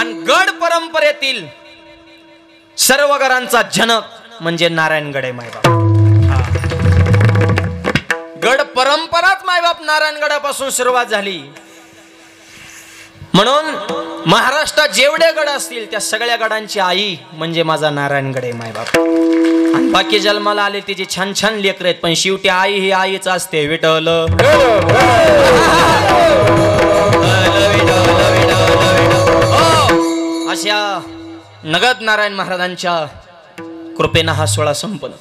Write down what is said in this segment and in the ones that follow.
आणि गड परंपरेतील सर्व गडांचा जनक म्हणजे नारायणगड आहे मायबाप. गड परंपराच मायबाप नारायणगडापासून सुरुवात झाली. म्हणून महाराष्ट्रात जेवढे गड असतील त्या सगळ्या गडांची आई म्हणजे माझा नारायणगड आहे मायबाप. आणि बाकी जन्माला आले तिचे छान छान लेकर आहेत, पण शेवटी आई ही आईच असते. विठ्ठल अशा नगद नारायण महाराजांच्या कृपेनं हा सोहळा संपन्न.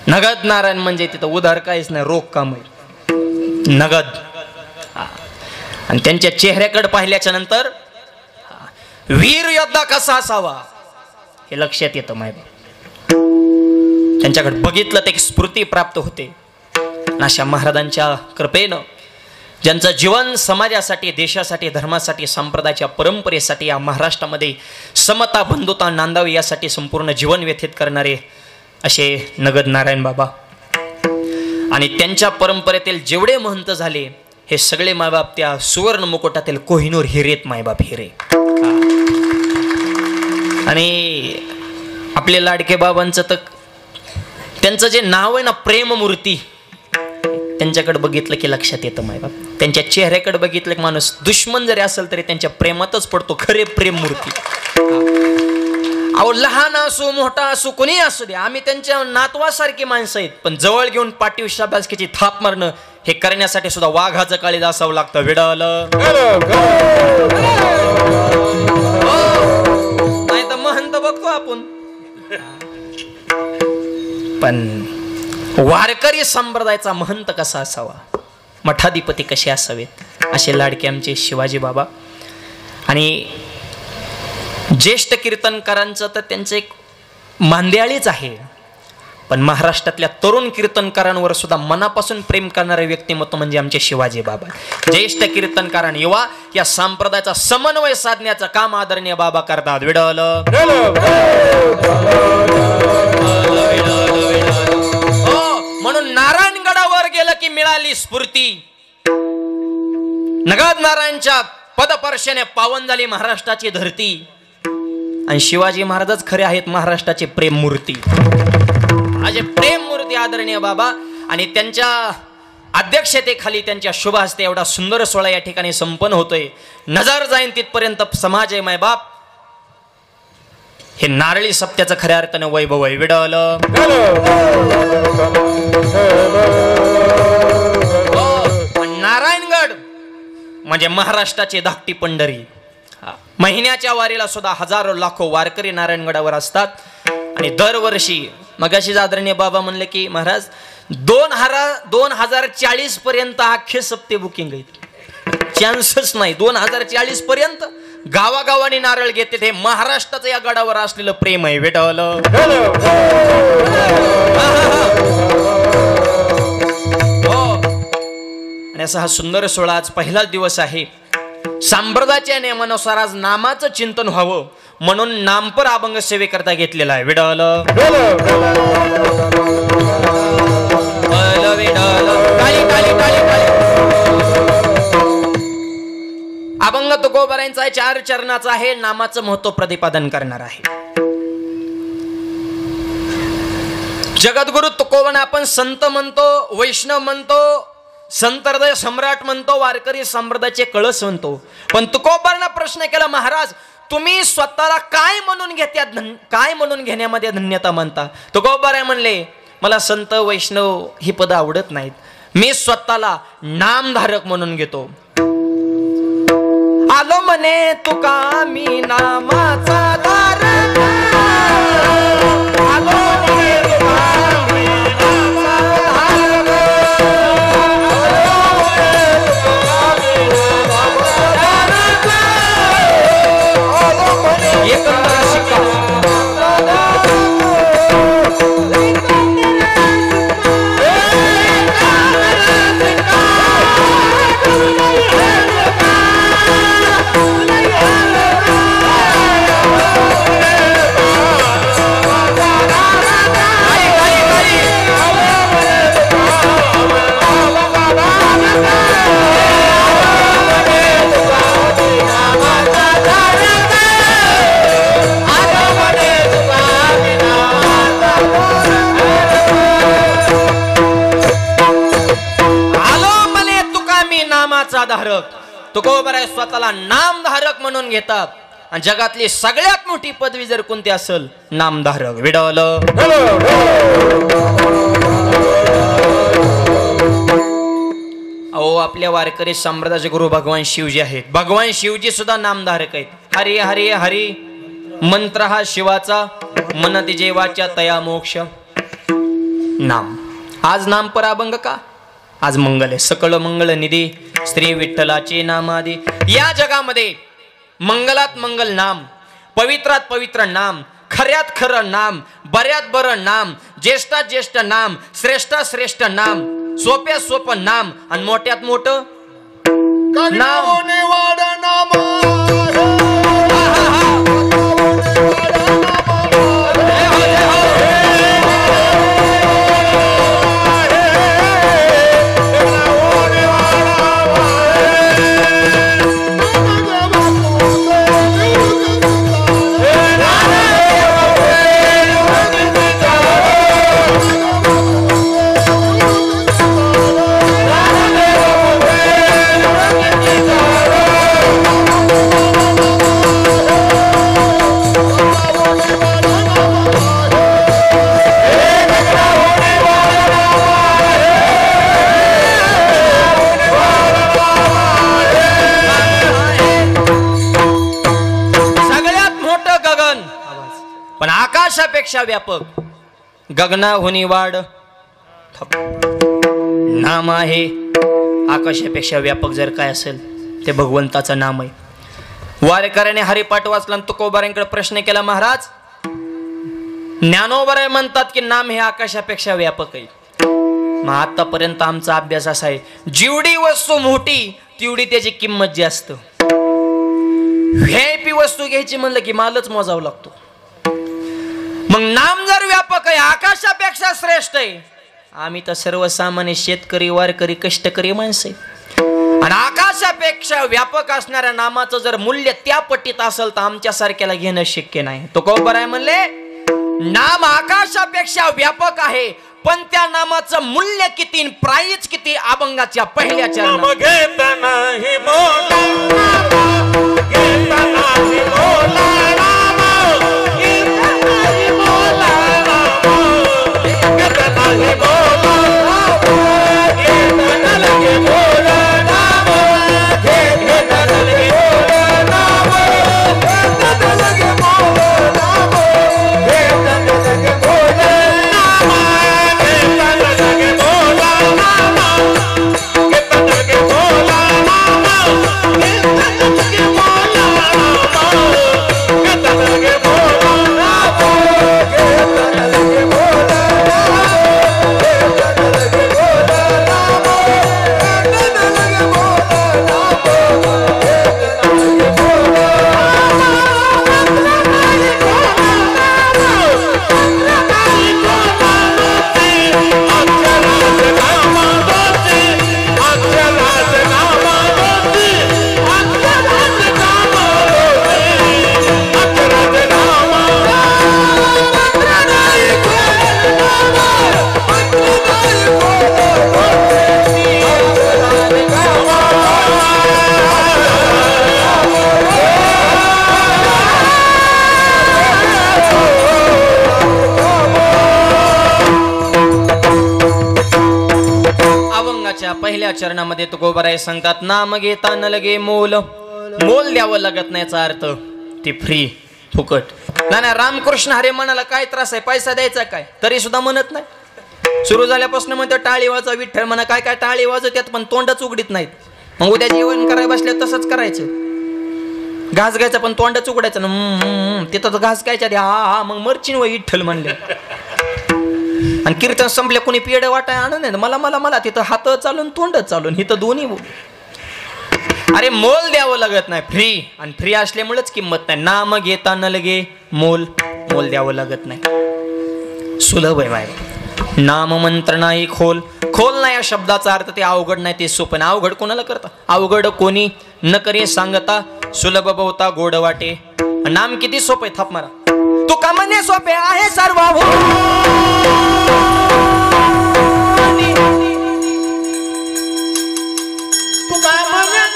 नगद नारायण म्हणजे तिथं उधार काहीच नाही, रोख काम आहे नगद. आणि त्यांच्या चेहऱ्याकडे पाहिल्याच्या नंतर वीर योद्धा कसा असावा हे लक्षात येतं मायबाप. त्यांच्याकडे बघितलं ते स्फूर्ती प्राप्त होते. अशा महाराजांच्या कृपेनं ज्यांचं जीवन समाजासाठी, देशासाठी, धर्मासाठी, संप्रदायाच्या परंपरेसाठी या महाराष्ट्रामध्ये समता बंधुता नांदावी यासाठी संपूर्ण जीवन व्यतीत करणारे असे नगद नारायण बाबा आणि त्यांच्या परंपरेतील जेवढे महंत झाले हे सगळे मायबाप त्या सुवर्ण मुकुटातील कोहिनूर हिरेत मायबाप हिरे. आणि आपले लाडके बाबांचं तर त्यांचं जे नाव आहे ना प्रेममूर्ती, त्यांच्याकडे बघितलं की लक्षात येतं मायबाप. त्यांच्या चेहऱ्याकडे बघितलं की माणूस दुश्मन जरी असेल तरी त्यांच्या प्रेमातच पडतो. खरे प्रेममूर्ती. अहो लहान असो मोठा असो कोणी असू दे, आम्ही त्यांच्या नातवासारखी माणसं आहेत, पण जवळ घेऊन पाठीवर शाबासकीची थाप मारणं हे करण्यासाठी सुद्धा वाघाचं काळीज असावं लागतं. विडालं नाही तर महंत बघतो आपण, पण वारकरी संप्रदायाचा महंत कसा असावा, मठाधिपती कसे असावेत, असे लाडके आमचे शिवाजी बाबा. आणि ज्येष्ठ कीर्तनकारांचं तर त्यांचं एक मांदियाळीच आहे, पण महाराष्ट्रातल्या तरुण कीर्तनकारांवर सुद्धा मनापासून प्रेम करणारे व्यक्तिमत्व म्हणजे आमचे शिवाजी बाबा. ज्येष्ठ कीर्तनकार युवा या संप्रदायाचा समन्वय साधण्याचं काम आदरणीय बाबा करतात. विडलं म्हणून नारायणगडावर गेलं की मिळाली स्फूर्ती. नगद नारायणच्या पदपर्शाने पावन झाली महाराष्ट्राची धरती. आणि शिवाजी महाराजच खरे आहेत महाराष्ट्राचे प्रेममूर्ती. असे प्रेममूर्ती आदरणीय बाबा आणि त्यांच्या अध्यक्षतेखाली त्यांच्या शुभ हस्ते एवढा सुंदर सोहळा या ठिकाणी संपन्न होतोय. नजर जाईन तिथपर्यंत समाज आहे मायबाप. हे नारळी सप्त्याचं खऱ्या अर्थानं वैभव आहे. विडलं नारायणगड म्हणजे महाराष्ट्राची धाकटी पंढरी. महिन्याच्या वारीला सुद्धा हजारो लाखो वारकरी नारायणगडावर असतात. आणि दरवर्षी मगाशी आदरणीय बाबा म्हणले की महाराज 2040 पर्यंत अख्खे सप्ते बुकिंग आहेत, चान्सच नाही. 2040 पर्यंत गावागावानी नारळ घेते. हे महाराष्ट्राचं या गडावर असलेलं प्रेम आहे. भेटवलं आणि असा हा सुंदर सोहळा आज पहिलाच दिवस आहे. संप्रदायाच्या नियमानुसार आज नामाचं चिंतन व्हावं म्हणून नामपर अभंग सेवेकरता घेतलेला आहे. विडलं अभंग तुकोबारांचा आहे, 4 चरणाचा आहे. नामाचं महत्व प्रतिपादन करणार आहे. जगद्गुरु तुकोबांना आपण संत म्हणतो, वैष्णव म्हणतो, संत हृदय सम्राट म्हणतो, वारकरी संप्रदायाचे कळस म्हणतो. पण तुकोबांना प्रश्न केला, महाराज तुम्ही स्वतःला काय म्हणून घेत्यात, काय म्हणून घेण्यामध्ये धन्यता मानता? तुकोबाराय म्हणले, मला संत वैष्णव ही पद आवडत नाहीत, मी स्वतःला नामधारक म्हणून घेतो. आलो म्हणे तुका मी नामाचा धारक, आलो म्हणे तुका मी नामधारक. तुकोबराय स्वतःला नामधारक म्हणून घेतात. आणि जगातली सगळ्यात मोठी पदवी जर कोणती असेल, नामधारक. विडवल अहो, आपल्या वारकरी संप्रदायाचे गुरु भगवान शिवजी आहेत. भगवान शिवजी सुद्धा नामधारक आहेत. हरी हरी हरी मंत्र हा शिवाचा, मन तिजे वाचा तया मोक्ष. नाम आज नाम पर अभंग का? आज मंगल आहे. सकळ मंगल निधी श्री विठ्ठलाचे नामादी. या जगामध्ये मंगलात मंगल नाम, पवित्रात पवित्र नाम, खऱ्यात खरं नाम, बऱ्यात बरं नाम, ज्येष्ठात ज्येष्ठ नाम, श्रेष्ठात श्रेष्ठ नाम, सोप्यात सोपं नाम आणि मोठ्यात मोठं नाम. पण आकाशापेक्षा व्यापक, गगनाहुनी वाढ नाम आहे. आकाशापेक्षा व्यापक जर काय असेल ते भगवंताचं नाम आहे. वारकऱ्याने हरिपाठ वाचला आणि तुकोबारांकडे प्रश्न केला, महाराज ज्ञानोबराय म्हणतात की नाम हे आकाशापेक्षा व्यापक आहे. मग आतापर्यंत आमचा अभ्यास असा आहे, जेवढी वस्तू मोठी तेवढी त्याची किंमत जास्त. व्हीआयपी वस्तू घ्यायची म्हणलं की मालच मोजावं लागतो. मग नाम जर व्यापक आहे, आकाशापेक्षा श्रेष्ठ आहे. आम्ही तर सर्वसामान्य शेतकरी वारकरी कष्टकरी माणसे, आणि आकाशापेक्षा व्यापक असणाऱ्या नामाचं जर मूल्य त्या पट्टीत असेल तर आमच्यासारख्याला घेणं शक्य नाही. तुकोबाराय म्हणले नाम आकाशापेक्षा व्यापक आहे, पण त्या नामाचं मूल्य किती, प्राइस किती, अभंगाच्या पहिल्या चरणात. पहिल्या चरणामध्ये तुकोबाराय सांगतात, नाम घेता न लगे मोल. मोल द्यावं लागत नाही याचा अर्थ ती फ्री, फुकट. नाही रामकृष्ण हरे मनाला काय त्रास आहे, पैसा द्यायचा काय, तरी सुद्धा म्हणत नाही. सुरू झाल्यापासून म्हणतो टाळी वाजवा विठ्ठल म्हणा. काय काय टाळी वाजवतात पण तोंडच उघडीत नाहीत. मग उद्या जेवण करायला बसल्या तसंच करायचं. घास घ्यायचा पण तोंडच उघडायचं ना. तिथं घास घ्यायच्या हा हा मग मरचिन व विठ्ठल म्हणले. आणि कीर्तन संपले कोणी पेड वाटाय आणून मला मला मला तिथं हात चालून तोंड चालून इथं दोन्ही. अरे मोल द्यावं लागत नाही, फ्री. आणि फ्री असल्यामुळेच किंमत नाही. नाम घेता न लगे मोल. मोल द्यावं लागत नाही, सुलभ आहे. नाम मंत्र नाही खोल. खोल नाही या शब्दाचा अर्थ ते अवघड नाही, ते सोपं. अवघड कोणाला करता, अवघड कोणी न करे सांगता, सुलभ बहुता गोड वाटे. नाम किती सोपे, थाप मारा. तू का म्हणे सोपे आहे सर्व. तू काय म्हणे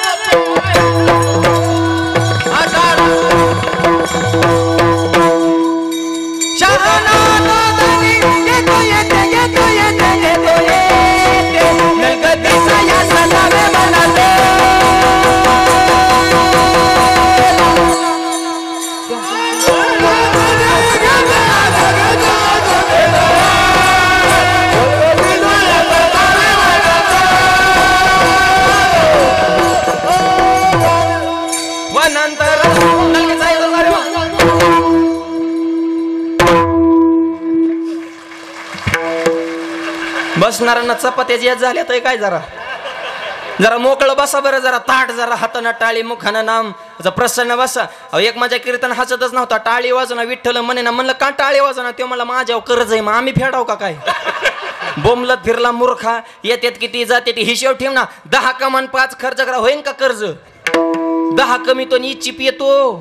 बसणाऱ्यांना चपात्याची याद झाल्या तर काय जरा जरा मोकळं बसा बरं, जरा ताट, जरा हातानं टाळी, मुखानं नाम, प्रसन्न बसा. एक माझ्या कीर्तन हसतच नव्हता, टाळी वाजना विठ्ठल म्हणे ना. म्हणलं का टाळी वाजना? ते मला माझ्यावर कर्ज आहे, मग आम्ही फेडाव का काय? बोंबलत फिरला मूर्खा. येतात किती जाते ती हिशेब ठेव ना. 10 कमान 5 खर्च करा, होईन का कर्ज? 10 कमी तो नी चिप येतो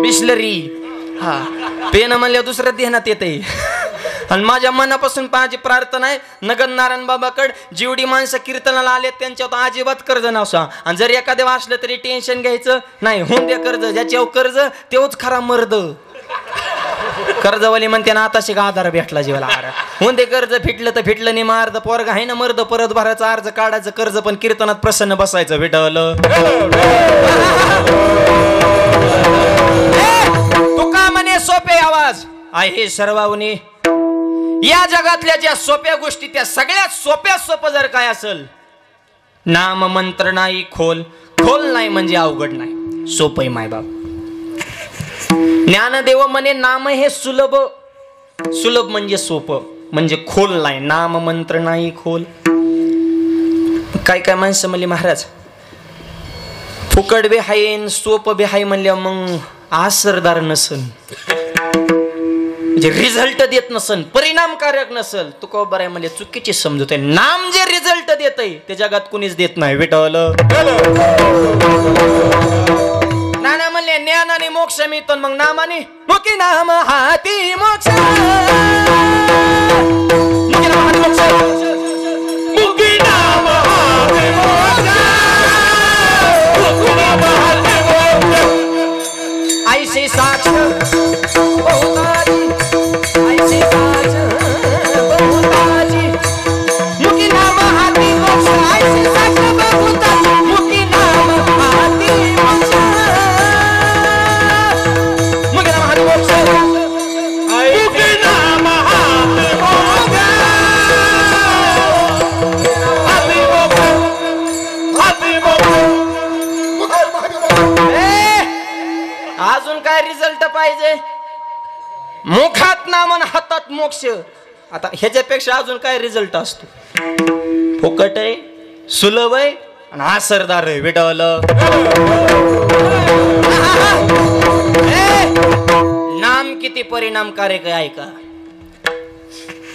बिस्लरी. हा पेन म्हणल्या दुसऱ्या ध्यानात येते. आणि माझ्या मनापासून माझी प्रार्थना आहे, नगद नारायण बाबाकड जेवढी माणसं कीर्तनाला आलेत त्यांच्यावर अजिबात कर्ज नवसा. आणि जर एखाद्या वाचलं तरी टेन्शन घ्यायचं नाही, होऊन द्या कर्ज. ज्याच्यावर कर्ज तेवच खरा मर्द. कर्जवाली म्हणते ना, आता शिका आधार भेटला जीवाला. होऊन दे कर्ज, फिटलं तर फिटलं नाही, मार्द पोरग आहे ना मर्द. परत भरायचा अर्ज काढायचं कर्ज, पण कीर्तनात प्रसन्न बसायचं. भेटवलं तुका म्हणे सोपे आवाज आहे सर्वांनी. या जगातल्या ज्या सोप्या गोष्टी, त्या सगळ्यात सोपं जर काय असेल, नाम मंत्र नाही खोल. खोल नाही म्हणजे अवघड नाही, सोपं आहे मायबाप. ज्ञानदेव म्हणे नाम हे सुलभ. सुलभ म्हणजे सोपं, म्हणजे खोल नाही. नाम मंत्र नाही खोल. काय काय माणसं म्हणले महाराज फुकट बी हाय सोपं बी हाय म्हणल्या, मग असरदार नसन, म्हणजे रिझल्ट देत नसन, परिणामकारक नसल. तू का बरं म्हणजे चुकीची समजत आहे. नाम जे रिझल्ट देत आहे ते जगात कुणीच देत नाही. विठ्ठल नाना म्हणले ज्ञानाने मोक्ष मिळतो, मग नामाने मुकी नाम हाती मोक्ष. मुकी नाम हाती मोक्ष. ऐशी साक्ष बहुताजी, ऐशी साक्ष बहुताजी, मुकी नाम हाती मोक्ष. ऐशी साक्ष बहुताजी, मुकी नाम हाती मोक्ष. मुकी नाम हाती मोक्ष. मुकी नाम हाती मोक्ष. हाती मोक्ष. हाती मोक्ष. अजून काय रिझल्ट पाहिजे? मुखात नाम आणि हातात मोक्ष. आता ह्याच्यापेक्षा अजून काय रिझल्ट असतो? फुकट आहे, सुलभ आहे आणि असरदार आहे. भेटवलं नाम किती परिणामकारक आहे का?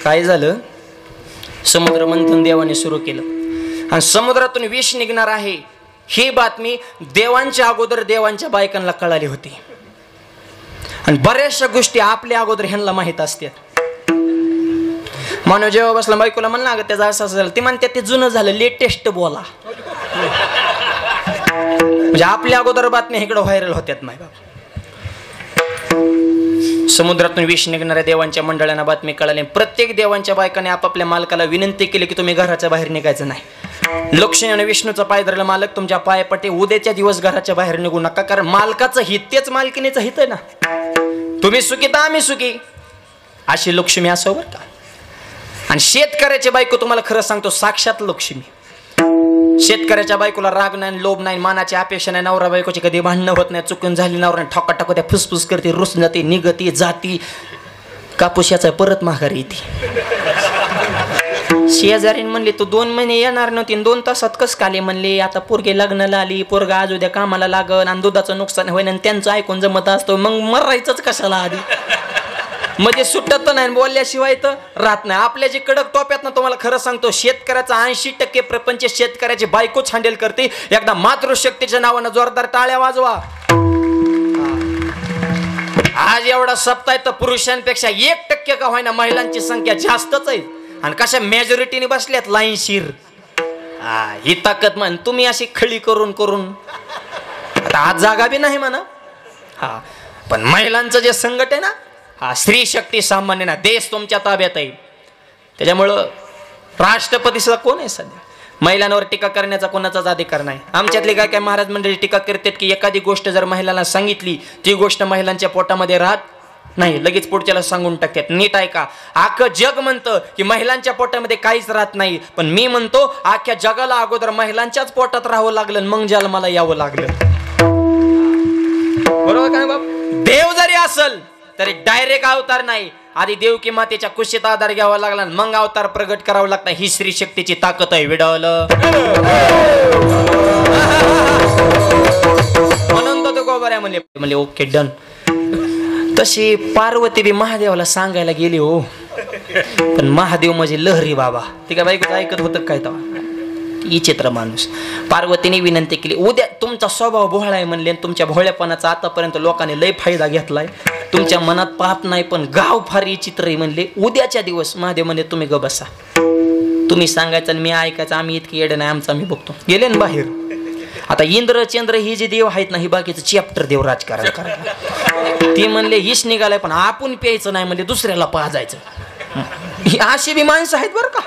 काय झालं? समुद्र मंथन देवाने सुरू केलं आणि समुद्रातून विष निघणार आहे ही बातमी देवांच्या अगोदर देवांच्या बायकांना कळाली होती. आणि बऱ्याचशा गोष्टी आपल्या अगोदर ह्यांना माहित असतात. मानव जेव्हा बसला बायकोला म्हणला अगं त्याचं असं झालं, ते म्हणतात ते जुनं झालं, लेटेस्ट बोला. म्हणजे आपल्या अगोदर बातम्या इकडे व्हायरल होत्यात. माय बाप समुद्रातून विष निघणाऱ्या देवांच्या मंडळांना बातमी कळाली. प्रत्येक देवांच्या बायकाने आपापल्या मालकाला विनंती केली की तुम्ही घराच्या बाहेर निघायचं नाही. लक्ष्मी आणि विष्णूचा पाय धरला, मालक तुमच्या पायपटे उद्याच्या दिवस घराच्या बाहेर निघू नका, कारण मालकाचं हित तेच मालकीनेचं हित आहे ना. तुम्ही सुखी तर आम्ही सुखी, अशी लक्ष्मी असावं बरं का. आणि शेतकऱ्याची बायको तुम्हाला खरं सांगतो साक्षात लक्ष्मी. शेतकऱ्याच्या बायकोला राग नाही, लोभ नाही, मानाची अपेक्षा नाही. नवरा बायकोची कधी भांडणं होत नाही, चुकून झाली नवरा ठोका टाकू त्या, फुसफुस करते, रुसून जाते, निघती जाती, कापूस याचा परत माघारी येते. शेजारीन म्हणले तू 2 महिने येणार नव्हती, 2 तासात कस काले म्हणले. आता पोरगे लग्नाला आली, पोरगा आज उद्या कामाला लागल आणि दुधाचं नुकसान होईन आणि त्यांचं ऐकून जमत असतो, मग मरायचंच कशाला आधी. म्हणजे सुटत तर नाही, बोलल्याशिवाय तर राहत नाही. आपल्या जे कडक टोप्यात ना, तुम्हाला खरं सांगतो शेतकऱ्याचा 80% प्रपंच शेतकऱ्याची बायकोच हँडल करते. एकदा मातृशक्तीच्या नावानं जोरदार टाळ्या वाजवा. आज एवढा सप्ताह तर पुरुषांपेक्षा 1% का होईना महिलांची संख्या जास्तच आहे. आणि कशा मेजॉरिटीने बसल्यात लाईनशीर. ही ताकद म्हण. तुम्ही अशी खळी करून करून आता आज जागा बी नाही म्हणा. हा पण महिलांचं जे संकट आहे ना, हा स्त्री शक्ती सामान्य ना. देश तुमच्या ताब्यात आहे. त्याच्यामुळं राष्ट्रपती सुद्धा कोण आहे सध्या? महिलांवर टीका करण्याचा कोणाचाच अधिकार नाही. आमच्यातले काय काय महाराज मंडळी टीका करतात की एखादी गोष्ट जर महिलांना सांगितली ती गोष्ट महिलांच्या पोटामध्ये राहत नाही, लगेच पुढच्याला सांगून टाकतात. नीट आहे का? अख्खं जग म्हणतं की महिलांच्या पोटामध्ये काहीच राहत नाही, पण मी म्हणतो अख्ख्या जगाला अगोदर महिलांच्याच पोटात राहावं लागलं, मग जन्माला यावं लागलं. बरोबर का बाप? देव जरी असल तरी डायरेक्ट अवतार नाही. आधी देवकी मातेच्या कुशीत आधार घ्यावा लागला, मग अवतार प्रगट करावा लागला. ही श्री शक्तीची ताकद आहे. विडवलं म्हणून तो गोबऱ्या म्हणले ओके डन. तशी पार्वती बी महादेवाला सांगायला गेली हो, पण महादेव म्हणजे लहरी बाबा. ती काय बायकोच ऐकत होतं काय तेव्हा. विचित्र माणूस. पार्वतीने विनंती केली, उद्या तुमचा स्वभाव भोळा आहे म्हणले, तुमच्या भोळ्यापणाचा आतापर्यंत लोकांनी लय फायदा घेतलाय, तुमच्या मनात पाप नाही, पण गाव फार विचित्र आहे म्हणले. उद्याच्या दिवस महादेव म्हणले तुम्ही ग बसा, तुम्ही सांगायचं आणि मी ऐकायचं, आम्ही इतकी येडे नाही, आमचं आम्ही बघतो. गेले ना बाहेर. आता इंद्र चंद्र ही जे देव आहेत ना, ही बाकीचं चॅप्टर देव राजकारण करायला. ते म्हणले हिश निघालाय, पण आपण प्यायचं नाही म्हणजे दुसऱ्याला पाजायचं. अशी बी माणसं आहेत बरं का,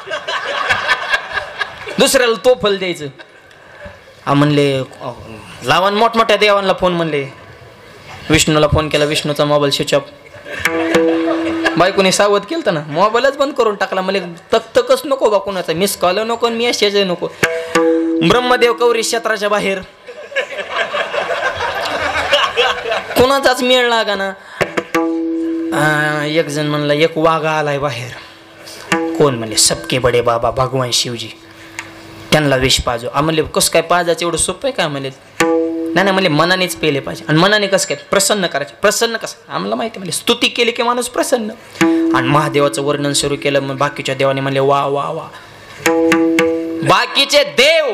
दुसऱ्याला तोफल द्यायचं. म्हणले लावण मोठमोठ्या देवांना फोन, म्हणले विष्णूला फोन केला, विष्णूचा मोबाईल स्विच ऑफ. बायकोने सावध केलं ना, मोबाईलच बंद करून टाकला. मला तकच नको बा कोणाचा, मिस कॉल नको, मेसेज नको. ब्रह्मदेव कौरी क्षेत्राच्या बाहेर, कोणाचाच मेळ लागा ना. एक जण म्हणला एक वाघा आलाय बाहेर. कोण म्हणले सबके बडे बाबा भगवान शिवजी, त्यांना विष पाजो. म्हणले कसं काय पाजायचं, एवढं सोपं आहे काय. म्हणले नाही म्हणले मनानेच पेले पाहिजे. आणि मनाने कसं काय, प्रसन्न करायचे. प्रसन्न कसं आम्हाला माहिती. म्हणजे स्तुती केली की माणूस प्रसन्न. आणि महादेवाचं वर्णन सुरू केलं. मग बाकीच्या देवाने म्हणले वा वा वा, बाकीचे देव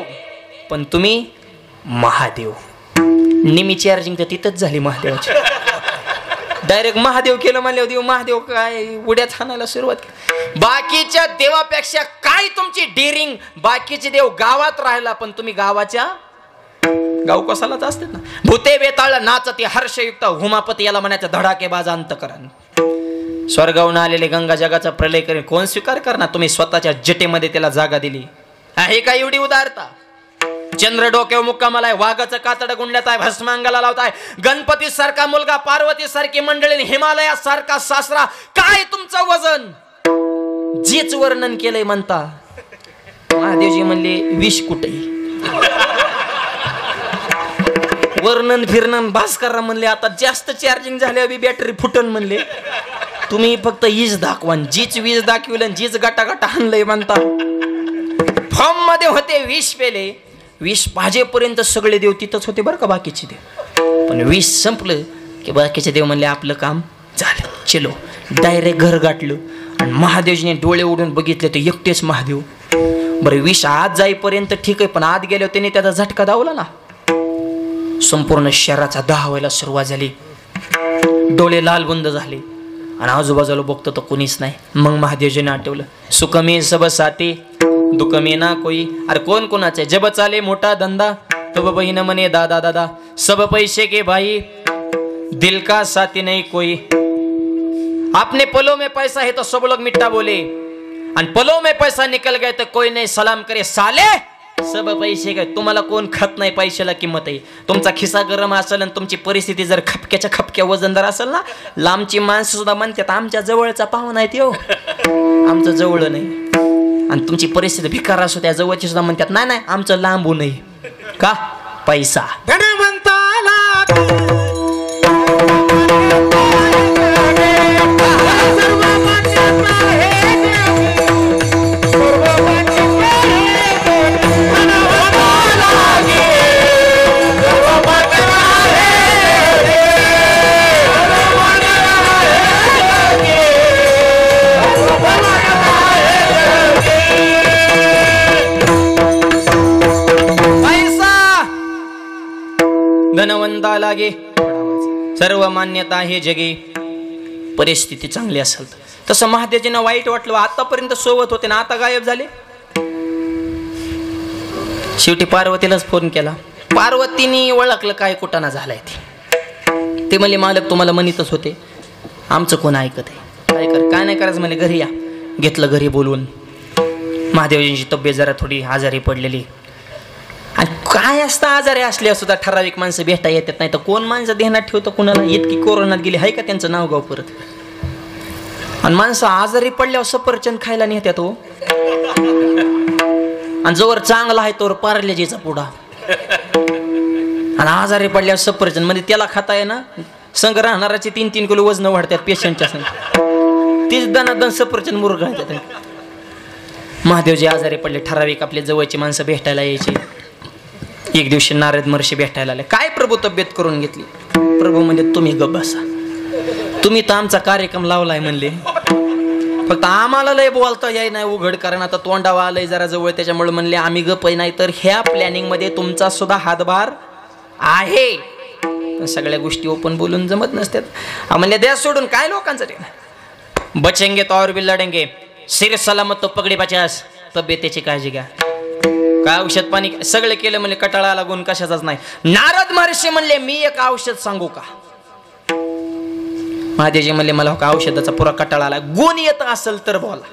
पण तुम्ही महादेव. निमी चार्जिंग तर तिथंच झाली महादेवाची. डायरेक्ट महादेव केलं म्हणले देव, महादेव काय उड्यात हाणायला सुरुवात केली. बाकीच्या देवापेक्षा काय तुमची डेअरिंग. बाकीचे देव गावात राहिला, पण तुम्ही गावाच्या गाव कसालाच असतात ना. भूते बेताळ नाचती हर्षयुक्त हुमापती, याला म्हणायचं धडाकेबाज अंतकरण. स्वर्गावून आलेले गंगा जगाचा प्रलय करेन कोण स्वीकार करणार. तुम्ही स्वतःच्या जटेमध्ये त्याला जागा दिली. हे काय एवढी उदारता. चंद्र डोक्यावर मुक्कामाला आहे, वाघाचं कातड गुंडल्यात आहे, भस्मांगाला लावताय. गणपती सारखा मुलगा, पार्वती सारखी मंडळी, हिमालया सारखा सासरा. काय तुमचं वजन. जेच वर्णन केलंय म्हणता. महादेवजी म्हणले विष कुठे. वर्णन फिरणन भास्कर म्हणले आता जास्त चार्जिंग झाल्यावर बॅटरी फुटन म्हणले. तुम्ही फक्त वीज दाखवा, जीच वीज दाखविलं, जीच गटागटा आणलंय म्हणता. फॉर्म मध्ये होते विष पेले, विष पाजेपर्यंत सगळे देव तिथंच होते बरं का बाकीचे देव. पण विष संपलं की बाकीचे देव म्हणले आपलं काम झालं, चलो. डायरेक्ट घर गाठलं. आणि महादेवजीने डोळे उडून बघितले तर एकटेच महादेव. बरं विष आत जाईपर्यंत ठीक आहे, पण आत गेल्यावर त्याने त्याचा झटका दावला ना. संपूर्ण शहराचा दाह व्हायला सुरुवात झाली. डोळे लाल बुंद झाले. आणि आजूबाजूला बघतो तर कोणीच नाही. मग महादेवजीने आठवलं सुखमी सब साथी दुःख में ना कोई. अरे कोण कोणाचे. जब चाले मोठा धंदा तब बहीण म्हणे दादा दादा, सब पैसे के भाई दिल का साथी नहीं कोई. आपने पलों में पैसा है तो सब लोग मिठ्ठा बोले, आणि पलों में पैसा निकल गए तो कोई नहीं सलाम करे. साले सब पैसे काय. तुम्हाला कोण खात नाही, पैशाला किंमत आहे. तुमचा खिसा गरम असेल आणि तुमची परिस्थिती जर खपक्याच्या खपक्या वजनदार असेल ना, लांबची माणसं सुद्धा म्हणतात आमच्या जवळचा पाहुणा आहे त्यो, आमचं जवळ नाही. आणि तुमची परिस्थिती भिकार असो, त्या जवळची सुद्धा म्हणतात नाही नाही आमचं लांबू नाही. का पैसा. धनवंता लागे सर्व मान्यता हे जगे. परिस्थिती चांगली असेल तसं महादेवजींना वाईट वाटलं. आतापर्यंत सोबत होते ना, आता गायब झाले. शेवटी पार्वतीलाच फोन केला. पार्वतीने ओळखलं काय कुटाणा झालाय ते म्हणले मालक तुम्हाला म्हणतच होते, आमचं कोण ऐकत आहे. काय नाही करायचं म्हणजे घरी या. घेतलं घरी बोलवून. महादेवजींची तब्येत जरा थोडी आजारी पडलेली. आणि काय असतं आजारी असल्या सुद्धा ठराविक माणसं भेटा येतात, नाही तर कोण माणसं ध्यानात ठेवतं कुणाला. इतकी कोरोनात गेली आहे का त्यांचं नाव गाव परत. आणि माणसं आजारी पडल्यावर सफरचंद खायला नेत्यात हो. आणि जोवर चांगला आहे तोवर पार्लेजीचा पुडा. आणि आजारी पडल्यावर सफरचंद म्हणजे त्याला खाता आहे ना, संघ राहणाराचे 3-3 किलो वजन वाढतात पेशंटच्या संग. तीच दनादन सफरचंद मुरगाळतात. महादेवजी आजारी पडले. ठराविक आपले जवळची माणसं भेटायला यायची. एक दिवशी नारद महर्षी भेटायला आले. काय प्रभू तब्येत करून घेतली? प्रभू म्हणजे तुम्ही गप बसा, तुम्ही तर आमचा कार्यक्रम लावलाय म्हणले, फक्त आम्हाला लय बोलता याय नाही उघड, कारण आता तोंडावा आलंय जरा जवळ, त्याच्यामुळे म्हणले आम्ही गप नाही, तर ह्या प्लॅनिंग मध्ये तुमचा सुद्धा हातभार आहे. सगळ्या गोष्टी ओपन बोलून जमत नसतात. म्हणले द्या सोडून, काय लोकांचं ते बचेंगे तो और भी लढेंगे, सिर सलामत तो पगडी बचास, तब्येतीची काळजी घ्या. काय औषध पाणी सगळं केलं म्हणले, कटाळा लागून कशाचाच नाही. नारद महर्षी म्हणले मी एक औषध सांगू का? महादेवजी म्हणले मला का औषधाचा पुरा कटाळा आला. गुण येत असेल तर बोला.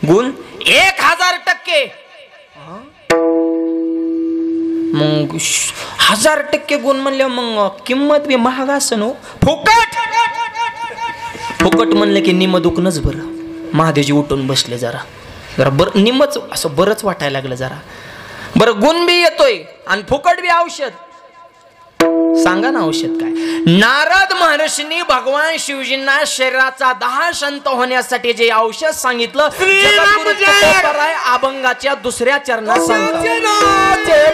गुण 1000%. मग 1000% गुण म्हणले मग किंमत बी महाग असन हो. फुकट फुकट म्हणलं की निम दुखणच बरं. महादेवजी उठून बसले. जरा जरा बरं निमच असं बरंच वाटायला लागलं. जरा बरं गुण बी येतोय आणि फुकट बी औषध. सांगा ना औषध काय? नारद महर्षींनी भगवान शिवजींना शरीराचा दाह शांत होण्यासाठी जे औषध सांगितलं, जगद्गुरु तुकोबराय अभंगाच्या 2ऱ्या चरणात सांगतात.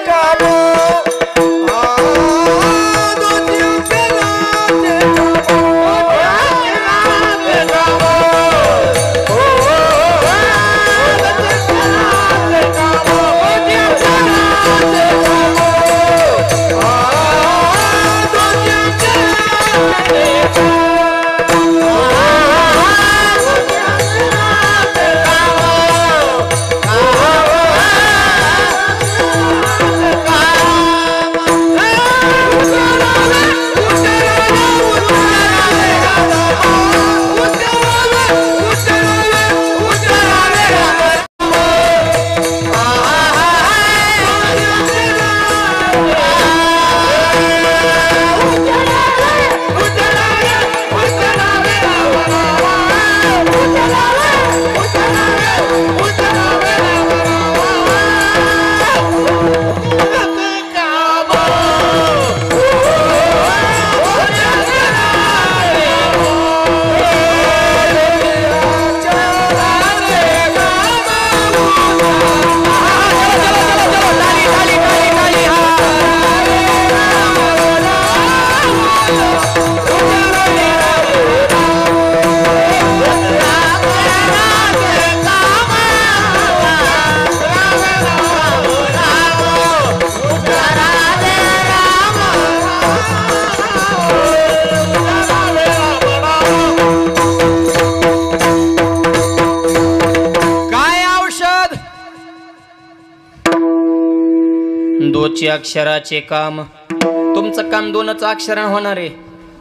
दोची अक्षराचे काम. तुमचं काम 2च अक्षराने होणार आहे.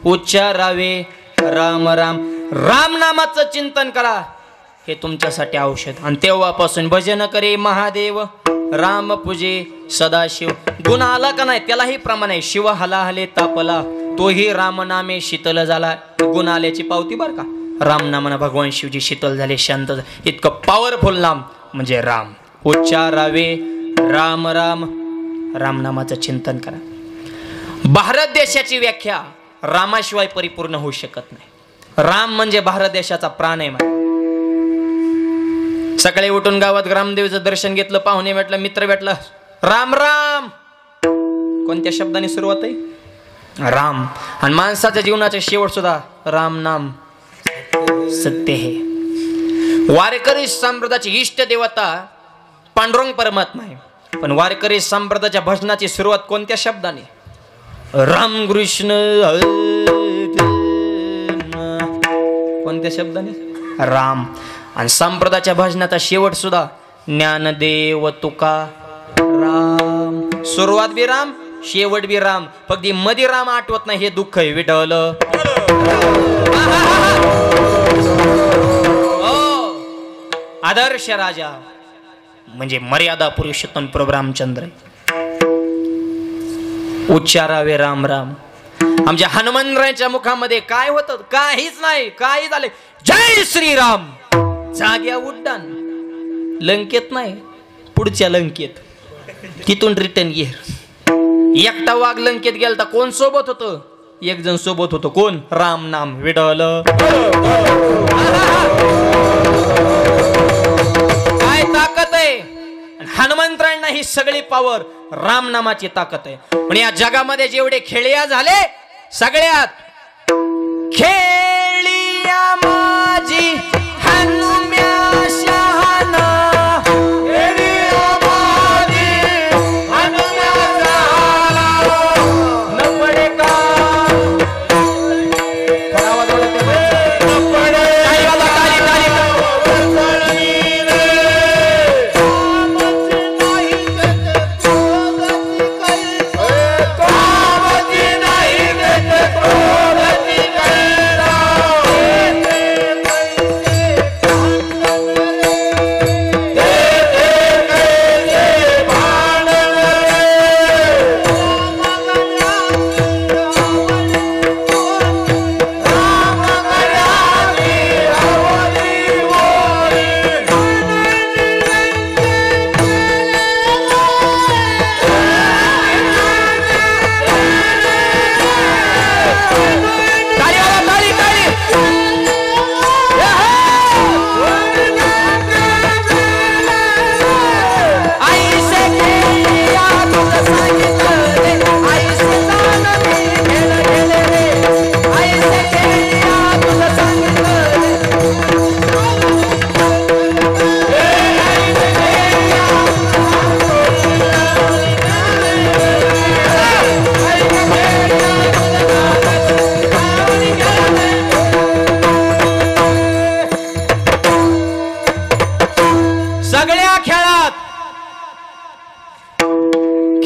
उच्चारावे राम राम. राम नामाचं चिंतन करा, हे तुमच्यासाठी औषध. आणि तेव्हापासून भजन करे महादेव, राम पूजे सदाशिव. गुण आला का नाही त्यालाही प्रमाण आहे. शिव हला हले तापला, तोही राम नामे शीतल झाला. गुण आल्याची पावती बर का. राम नामानं भगवान शिवजी शीतल झाले, शांत झाले. इतकं पॉवरफुल नाम म्हणजे राम. उच्चारावे राम राम. रामनामाचं चिंतन करा. भारत देशाची व्याख्या रामाशिवाय परिपूर्ण होऊ शकत नाही. राम म्हणजे भारत देशाचा प्राण आहे. सकाळी उठून गावात ग्रामदेवीचं दर्शन घेतलं, पाहुणे भेटला, मित्र भेटला, राम राम. कोणत्या शब्दाने सुरुवात आहे? राम. आणि माणसाच्या जीवनाचा शेवट सुद्धा राम नाम सत्य हे. वारकरी संप्रदायाची इष्ट देवता पांडुरंग परमात्मा आहे. पण वारकरी संप्रदायाच्या भजनाची सुरुवात कोणत्या शब्दाने? राम कृष्ण. कोणत्या शब्दाने? राम. आणि संप्रदायाच्या भजनाचा शेवट सुद्धा ज्ञानदेव तुका राम. सुरुवात बी राम, शेवट बी राम. फक्त मध्ये राम आठवत नाही, हे दुःख आहे. विठ्ठल आदर्श राजा म्हणजे मर्यादा पुरुषोत्तम प्रभू रामचंद्र. उच्चारावे राम राम. आमच्या हनुमंतरायांच्या मुखामध्ये काय होतं? काहीच नाही. काही झाले जय श्रीराम. जाग्या उड्डाण. लंकेत नाही, पुढच्या लंकेत. तिथून रिटर्न गिअर. एकटा वाघ लंकेत गेलता. कोण सोबत होतं? एक जण सोबत होतो. कोण? राम नाम. विडल काय ताकद आहे. हनुमंतरायांना ही सगळी पावर राम नामाची ताकद आहे. पण या जगामध्ये जेवढे खेळिया झाले सगळ्यात खेळिया माझी हनुम्या शहाणा.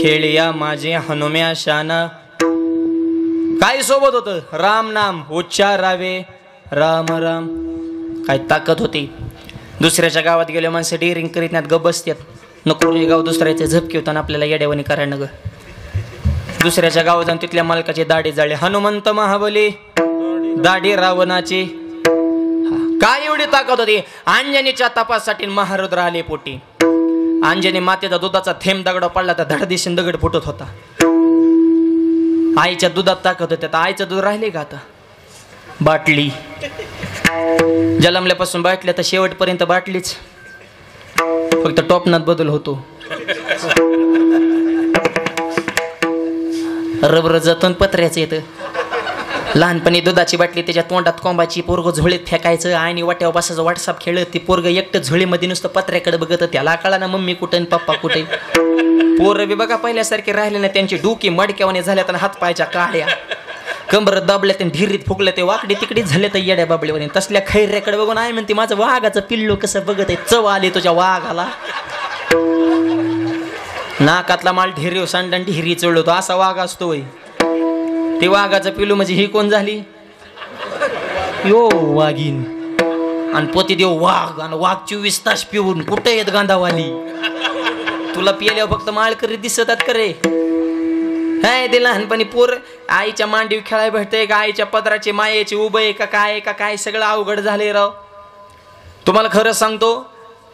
खेळिया माझे हनुम्या शाना. काय सोबत होतं? राम नाम उच्चारावे. राम राम. काय ताकद होती. दुसऱ्याच्या गावात गेले माणसं डेअरिंग करीत नाहीत, गप बसतात. नको गाव दुसऱ्याचे झपके होताना आपल्याला येड्यावानी करायला ग. दुसऱ्याच्या गावात जाऊन तिथल्या मालकाची दाढी जाळली. हनुमंत महाबली दाढी रावणाची. काय एवढी ताकद होती. अंजनीच्या तपासाठी महारुद्र आले पोटी. अंजनी मातेचा दुधाचा थेंब दगड पडला तर धडदिशीन दगड फुटत होता. आईच्या दुधात ताकद होते. आईचं दूध राहिले का आता? बाटली जलमल्यापासून बाटल्या तर शेवटपर्यंत बाटलीच, फक्त टॉपनात बदल होतो. रबर जतून पत्र्याचं येतं. लहानपणी दुधाची बाटली त्याच्या तोंडात कोंबाची, पोरग झोळीत फेकायचं. आणि वाट्यावर बसायचं, व्हॉट्सअप खेळत. ती पोरग एकटं झोळीमध्ये नुसतं पत्र्याकडे बघत. त्याला कळा ना मम्मी कुठे आणि पप्पा कुठे. पोरं बी बघा पहिल्यासारखे राहिले ना. त्यांची डोकी मडक्यावाने झाल्या तर हात पायच्या काढ्या, कंबर दाबल्या ते ढिरीत फुकले ते वाकडी तिकडे झाले तर येड्या बाबळीवाने. तसल्या खैऱ्याकडे बघून आहे म्हणते माझं वाघाचं पिल्लू कसं बघत आहे. चव आली तुझ्या वाघाला. नाकातला माल ढिरीव सांडण ढिरी चढवतो असा वाघ असतो. ते वाघाचं पिलू म्हणजे ही कोण झाली? यो वाघीन. आणि पोती देव वाघ. आणि वाघ 24 तास पिऊन कुठे येत गांधावाली. तुला पिल्यावर फक्त माळकरी दिसतात करे. हाय ते लहानपणी पोर आईच्या मांडीव खेळायला भेटतंय का? आईच्या पदराची मायेची उभय का काय सगळं अवघड झाले राव. तुम्हाला खरं सांगतो,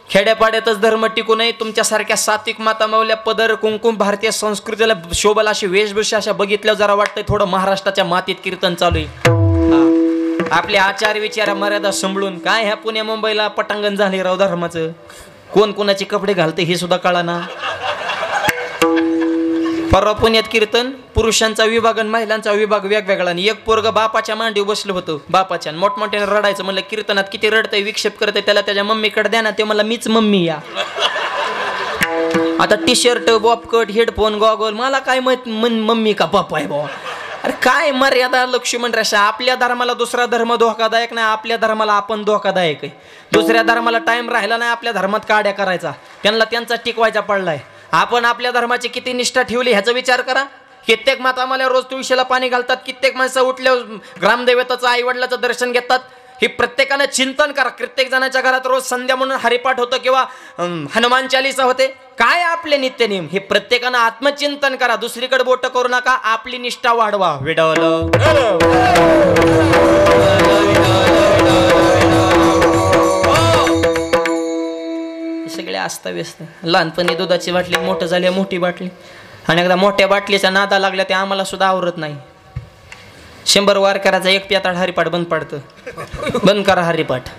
खेड्यापाड्यातच धर्म टिकू नये. तुमच्यासारख्या सात्विक माता मौल्या पदर कुंकुम भारतीय संस्कृतीला शोभल अशी वेशभूषा अशा बघितल्यावर जरा वाटतंय थोडं महाराष्ट्राच्या मातीत कीर्तन चालू आहे. आपले आचार विचार मर्यादा सांभाळून काय ह्या पुण्या मुंबईला पटांगण झाले राव धर्माचं. कोण कोणाचे कपडे घालते हे सुद्धा कळाना. परवा पुण्यात कीर्तन, पुरुषांचा विभाग आणि महिलांचा विभाग वेगवेगळा. आणि एक पोरग बापाच्या मांडीव बसलं होतं. बापाच्या मोठमोठ्याने रडायचं. म्हणलं कीर्तनात किती रडतंय, विक्षेप करतंय, त्याला त्याच्या मम्मीकडे द्या ना. ते मला मीच मम्मी या. आता T shirt, bob cut, headphone, goggle, मला काय माहित मम्मी का बापा आहे बाबा. अरे काय मर्यादा लक्ष्मण रेषा. आपल्या धर्माला दुसरा धर्म धोकादायक नाही, आपल्या धर्माला आपण धोकादायक आहे. दुसऱ्या धर्माला टाइम राहिला नाही आपल्या धर्मात काड्या करायचा. त्यांना त्यांचा टिकवायचा पडलाय. आपण आपल्या धर्माची किती निष्ठा ठेवली ह्याचा विचार करा. कित्येक माता मला रोज तुळशीला पाणी घालतात. कित्येक माणसं उठल्यावर ग्रामदैवताचं आई वडिलाचं दर्शन घेतात. हे प्रत्येकानं चिंतन करा. प्रत्येक जणाच्या घरात रोज संध्या म्हणून हरिपाठ होतं किंवा हनुमान चालीसा होते. काय आपले नित्यनियम हे प्रत्येकानं आत्मचिंतन करा. दुसरीकडे बोट करू नका. आपली निष्ठा वाढवा. विडवलं सगळे अस्ताव्यस्त. लहानपणी दुधाची बाटली, मोठं झाल्या मोठी बाटली. आणि एकदा मोठ्या बाटलीचा नादा लागल्या ते आम्हाला सुद्धा आवरत नाही. 100 वार करायचा एक पियाताळ हरिपाठ बंद पडतं. बंद करा हरिपाठ.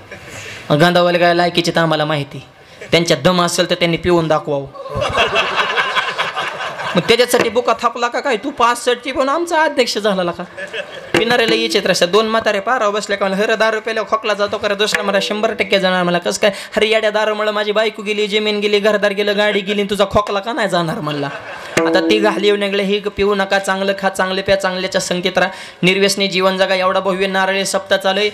गांधावाले काय लायकीची तर आम्हाला माहिती. त्यांच्यात दम असेल तर त्यांनी पिऊन दाखवावं. मग त्याच्यासाठी बुका थापला का काय तू 65 पण आमचा अध्यक्ष झाला का. पिणाऱ्याला यायचे रस्ता 2 म्हातारे पाराव बसल्या का हर दारू प्यायला खोकला जातो करा दुसरा मला 100% जाणार. मला कसं काय हरी याड्या दारूमुळे माझी बायको गेली, जमीन गेली, घरदार गेलं, गाडी गेली, तुझा खोकला का नाही जाणार म्हणला. आता ती घाली निघले ही पिऊ नका, चांगलं खा, चांगले प्या, चांगल्याच्या संगीत राहा, निर्व्यसनी जीवन जगा. एवढा भव्य नारळी सप्ताह चालू आहे.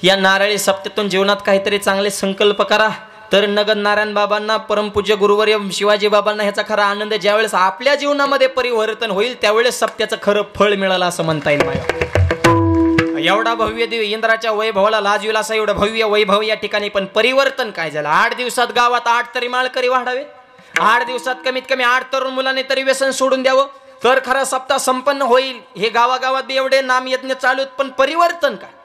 या नारळी सप्त्यातून जीवनात काहीतरी चांगले संकल्प करा. तर नगद नारायण बाबांना, परमपूज्य गुरुवर्य शिवाजी बाबांना ह्याचा खरा आनंद ज्यावेळेस आपल्या जीवनामध्ये परिवर्तन होईल त्यावेळेस सप्त्याचं खरं फळ मिळालं असं म्हणता येईल. माझ्या एवढा भव्य दिव्य इंद्राच्या वैभवाला लाजविला असा एवढं भव्य वैभव या ठिकाणी, पण परिवर्तन काय झालं. 8 दिवसात गावात 8 तरी माळकरी वाढावे. 8 दिवसात कमीत कमी 8 तरुण मुलांनी तरी व्यसन सोडून द्यावं तर खरा सप्ताह संपन्न होईल. हे गावागावात बी एवढे नामयज्ञ चालू आहेत, पण परिवर्तन काय.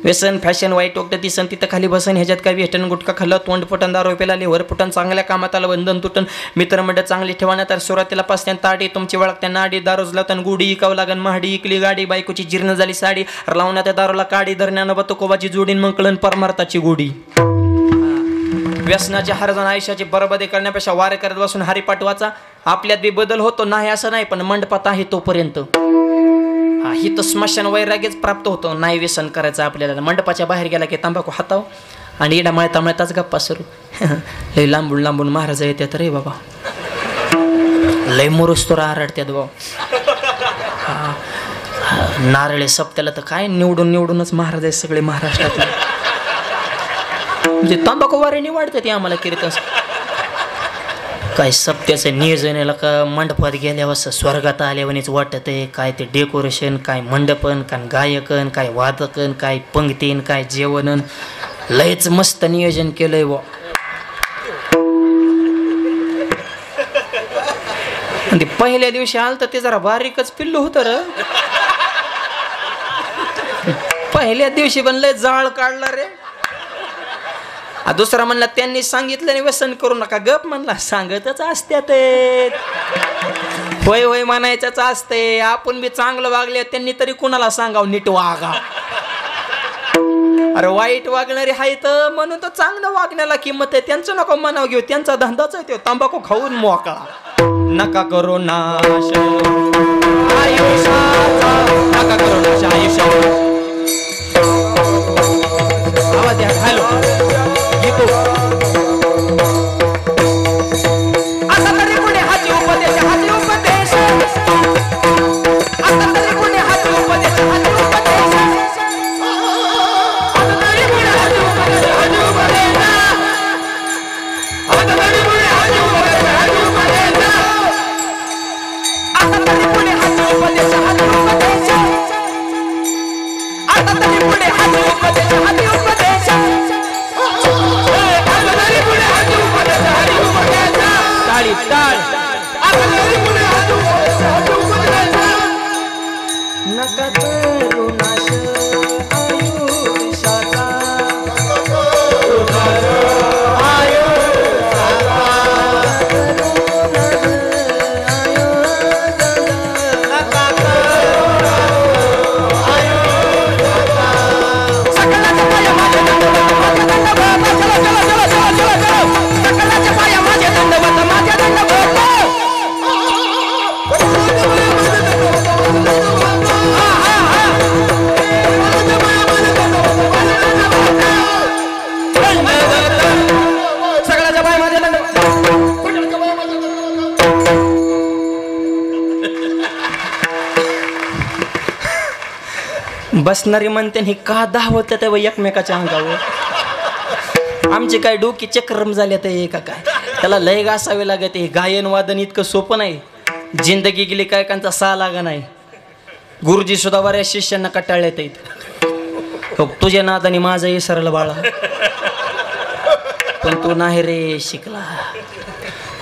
व्यसन फॅशन वाईट वाटतं दिसन तिथं खाली बसन, ह्याच्यात काय वेस्टर्न गुटखा खाल्लं, तोंड फुटन, दारू रुपयाला लिव्हर फुटन, चांगल्या कामात आलं बंधन तुटन, मित्रमंडळ चांगली ठेवाना तर सुरुवातीला पासत्यान ताडी तुमची वळखत्या नाडी, दारूज लावताना गुडी इकावं लागन महाडी, इकली गाडी, बायकोची जीर्ण झाली साडी, लावण्या त्या दारूला काडी, धरण्यानं बतुकोबाची जोडीन मंकळन परमार्थाची गोडी. व्यसनाचे हरजण आयुष्याची बरबादी करण्यापेक्षा वारे करत बसून हरिपाठ वाचा. आपल्यात बी बदल होतो नाही असं नाही, पण मंडपात आहे तोपर्यंत ही तर स्मशान वैराग्यच प्राप्त होतो. नाही व्यसन करायचं आपल्याला. मंडपाच्या बाहेर गेला की तंबाखू हाताव आणि इडा मळता मळताच गप्पा सुरू. लय लांबून लांबून महाराज येतात रे बाबा, लय मोरुस्तोर आरडत्यात भाऊ. नारळे सप्त्याला तर काय निवडून निवडूनच महाराज आहे सगळे महाराष्ट्रातले. म्हणजे तंबाखू वारे निवडतात ते आम्हाला कीर्तन. काय सप्त्याचं नियोजन का मंडपात गेल्यावर स्वर्गात आल्यावरच वाटत आहे. काय ते डेकोरेशन, काय मंडपन, काय गायकन, काय वादकन, काय पंक्तीन, काय जेवणन, लयच मस्त नियोजन केलंय व. ते पहिल्या दिवशी आलं तर ते जरा बारीकच पिल्लू होतं र. पहिल्या दिवशी पण लय जाळ काढला रे. दुसरा म्हणला त्यांनी सांगितलं नाही व्यसन करू नका, गप म्हणला सांगतच असत्यात. होय होय म्हणायचंच असते. आपण बी चांगलं वागले त्यांनी तरी कुणाला सांगावं नीट वागा. अरे वाईट वागणारे आहेत म्हणून तर चांगलं वागण्याला किंमत आहे. त्यांचं नका म्हणावं घेऊ, त्यांचा धंदाच आहे तो तंबाखू खाऊन मोकळा. नका करू नाश आयुष्याचा, नका करू नाश आयुष्याचा. आवाज द्या. हॅलो आता तरी पुढे हाची उपदेश, हाची उपदेश, आता तरी पुढे हाची उपदेश, हाची उपदेश, आता तरी पुढे हाची उपदेश, हाची उपदेश, आता तरी पुढे हाची उपदेश, हाची उपदेश, आता तरी पुढे हाची उपदेश, हाची उपदेश, आता तरी पुढे हाची उपदेश, हाची उपदेश. टाळी टाळ. नका करू नाश आयुष्याचा, बसणारी म्हणते ही का धावत तेव्हा एकमेकाच्या अंगावर. आमची काय डोकी चक्रम झाल्या ते का काय, त्याला लय घासावे लागत. हे गायन वादन इतकं सोपं नाही. जिंदगी गेली काय कांचा सा लागा नाही. गुरुजी सुद्धा बऱ्याच शिष्यांना कटाळल्यात आहेत. तुझ्या नादाने माझं विसरलं बाळा, पण तू नाही रे शिकला.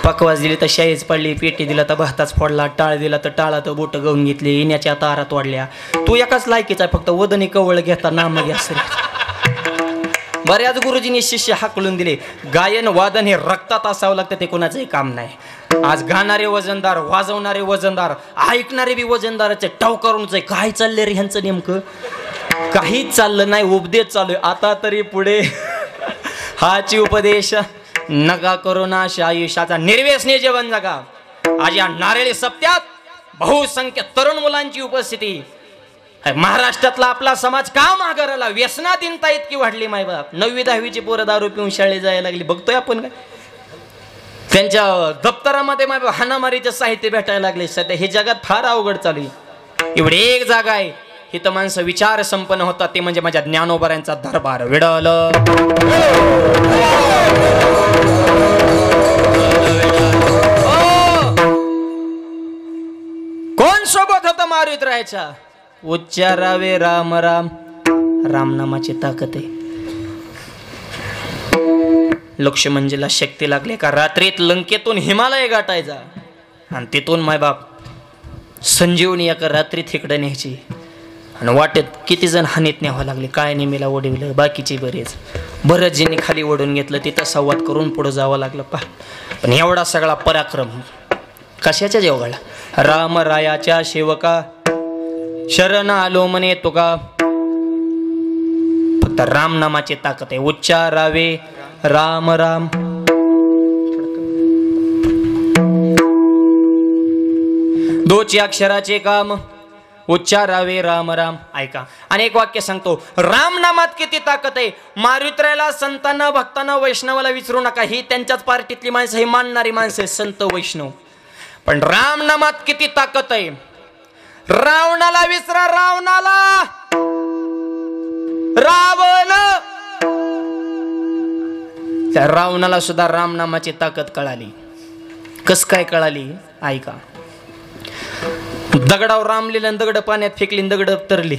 पकवास दिली तर शाईच पडली, पेटी दिला तर भाताच फोडला, टाळ दिला तर टाळा तर बोट गवून घेतली, येण्याच्या तारा तोडल्या. तू एकाच लायकीचा आहे, फक्त वदनी कवळ घेता नाम घ्यास. बऱ्याच गुरुजींनी शिष्य हाकलून दिले. गायन वादन हे रक्तात असावं लागतं, ते कोणाचंही काम नाही. आज गाणारे वजनदार, वाजवणारे वजनदार, ऐकणारे बी वजनदाराचे टाव करूनच आहे. काय चाललंय रे ह्यांचं नेमकं? काहीच चाललं नाही, उपदेश चालू आहे. आता तरी पुढे हाची उपदेश नका करू नाश आयुष्याचा निर्व्यसनी जीवन जगा. आज या नारळी सप्त्यात बहुसंख्य तरुण मुलांची उपस्थिती. महाराष्ट्रातला आपला समाज का माघाराला? व्यसनाधीनता इतकी वाढली. माय बाप 9वी 10वीची पोरं दारू पिऊन शाळेत जायला लागली. बघतोय आपण काय? त्यांच्या दप्तरामध्ये माय हाणामारीचं साहित्य भेटायला लागले. सध्या हे जगात फार अवघड चालू आहे. एवढी एक जागा आहे इथं माणसं विचार संपन्न होतात, ते म्हणजे माझ्या ज्ञानोबारांचा दरबार. विडल कोण सोबत होतं मारुत राहायचा? उच्चारावे राम राम, रामनामाची ताकद आहे. लक्ष्मणजीला शक्ती लागली का रात्रीत लंकेतून हिमालय गाठायचा आणि तिथून मायबाप संजीवनी एका रात्रीत इकडे न्यायची. आणि वाटेत किती जण हानीत न्यावं लागले. काय नेमीला ओढविलं, बाकीचे बरेच जिने खाली ओढून घेतलं. तिथं संवाद करून पुढे जावं लागलं. पण एवढा सगळा पराक्रम कशाच्या जेवगाला? रामरायाच्या सेवका शरण आलो म्हणे तुका. फक्त रामनामाची ताकद आहे. उच्चारावे राम राम. दोची अक्षराचे काम, उच्चारावे राम राम. ऐका, अनेक वाक्य सांगतो. रामनामात किती ताकद आहे. मारुतीला, संतांना, भक्तांना, वैष्णवाला विचारू नका. ही त्यांच्याच पार्टीतली माणसं, ही मानणारी माणसं, संत वैष्णव. पण रामनामात किती ताकद आहे. रावणाला विसरा, रावणाला. रावण, त्या रावणाला सुद्धा रामनामाची ताकद कळाली. कस काय कळाली? ऐका. दगडावर राम लिहिलं, दगड पाण्यात फेकली, दगड तरली,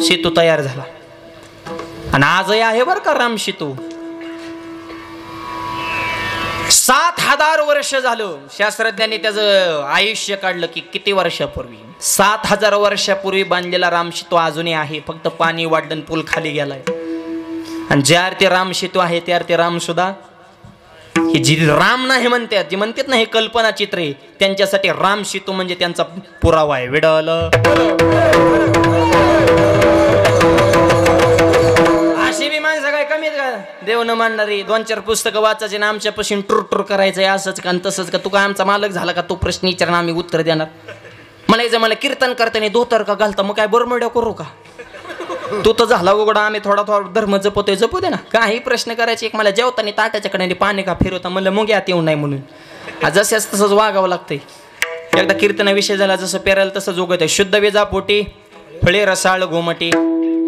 सेतू तयार झाला. आणि आजही आहे बर का राम सेतू. 7000 वर्ष झालं. शास्त्रज्ञांनी त्याचं आयुष्य काढलं की किती वर्षापूर्वी, 7000 वर्षापूर्वी बांधलेला राम सेतू अजूनही आहे. फक्त पाणी वाढलं, पूल खाली गेलाय. आणि ज्या अर्थी राम सेतू आहे त्या अर्थी राम सुद्धा, ही जी राम नाही म्हणतात, जी म्हणतात ना हे कल्पना चित्र आहे, त्यांच्यासाठी राम सेतू म्हणजे त्यांचा पुरावा आहे. विडल अशी बी माणसं काय कमीत का? देव न मानणारी 2-4 पुस्तकं वाचायचे ना आमच्यापासून टूर करायचंय. असंच का तसंच का? तू काय आमचा मालक झाला का? तो प्रश्न विचार आम्ही उत्तर देणार. मला याचं मला कीर्तन करताना धोतर का घालता, मग काय बरमड्या करू का? तू तर झाला उघडा, आम्ही थोडा धर्म जपतोय, जपू दे ना. काही प्रश्न करायचे. एक मला जेवताना ताट्याच्याकडे पाणी का फिरवता, म्हणलं मग यात येऊ नाही म्हणून. जसंच तसंच वागावं लागतंय. एकदा कीर्तनाविषय झाला, जसं पेरायला तसंच उगत आहे. शुद्ध वेजा पोटी फळे रसाळ गोमटी,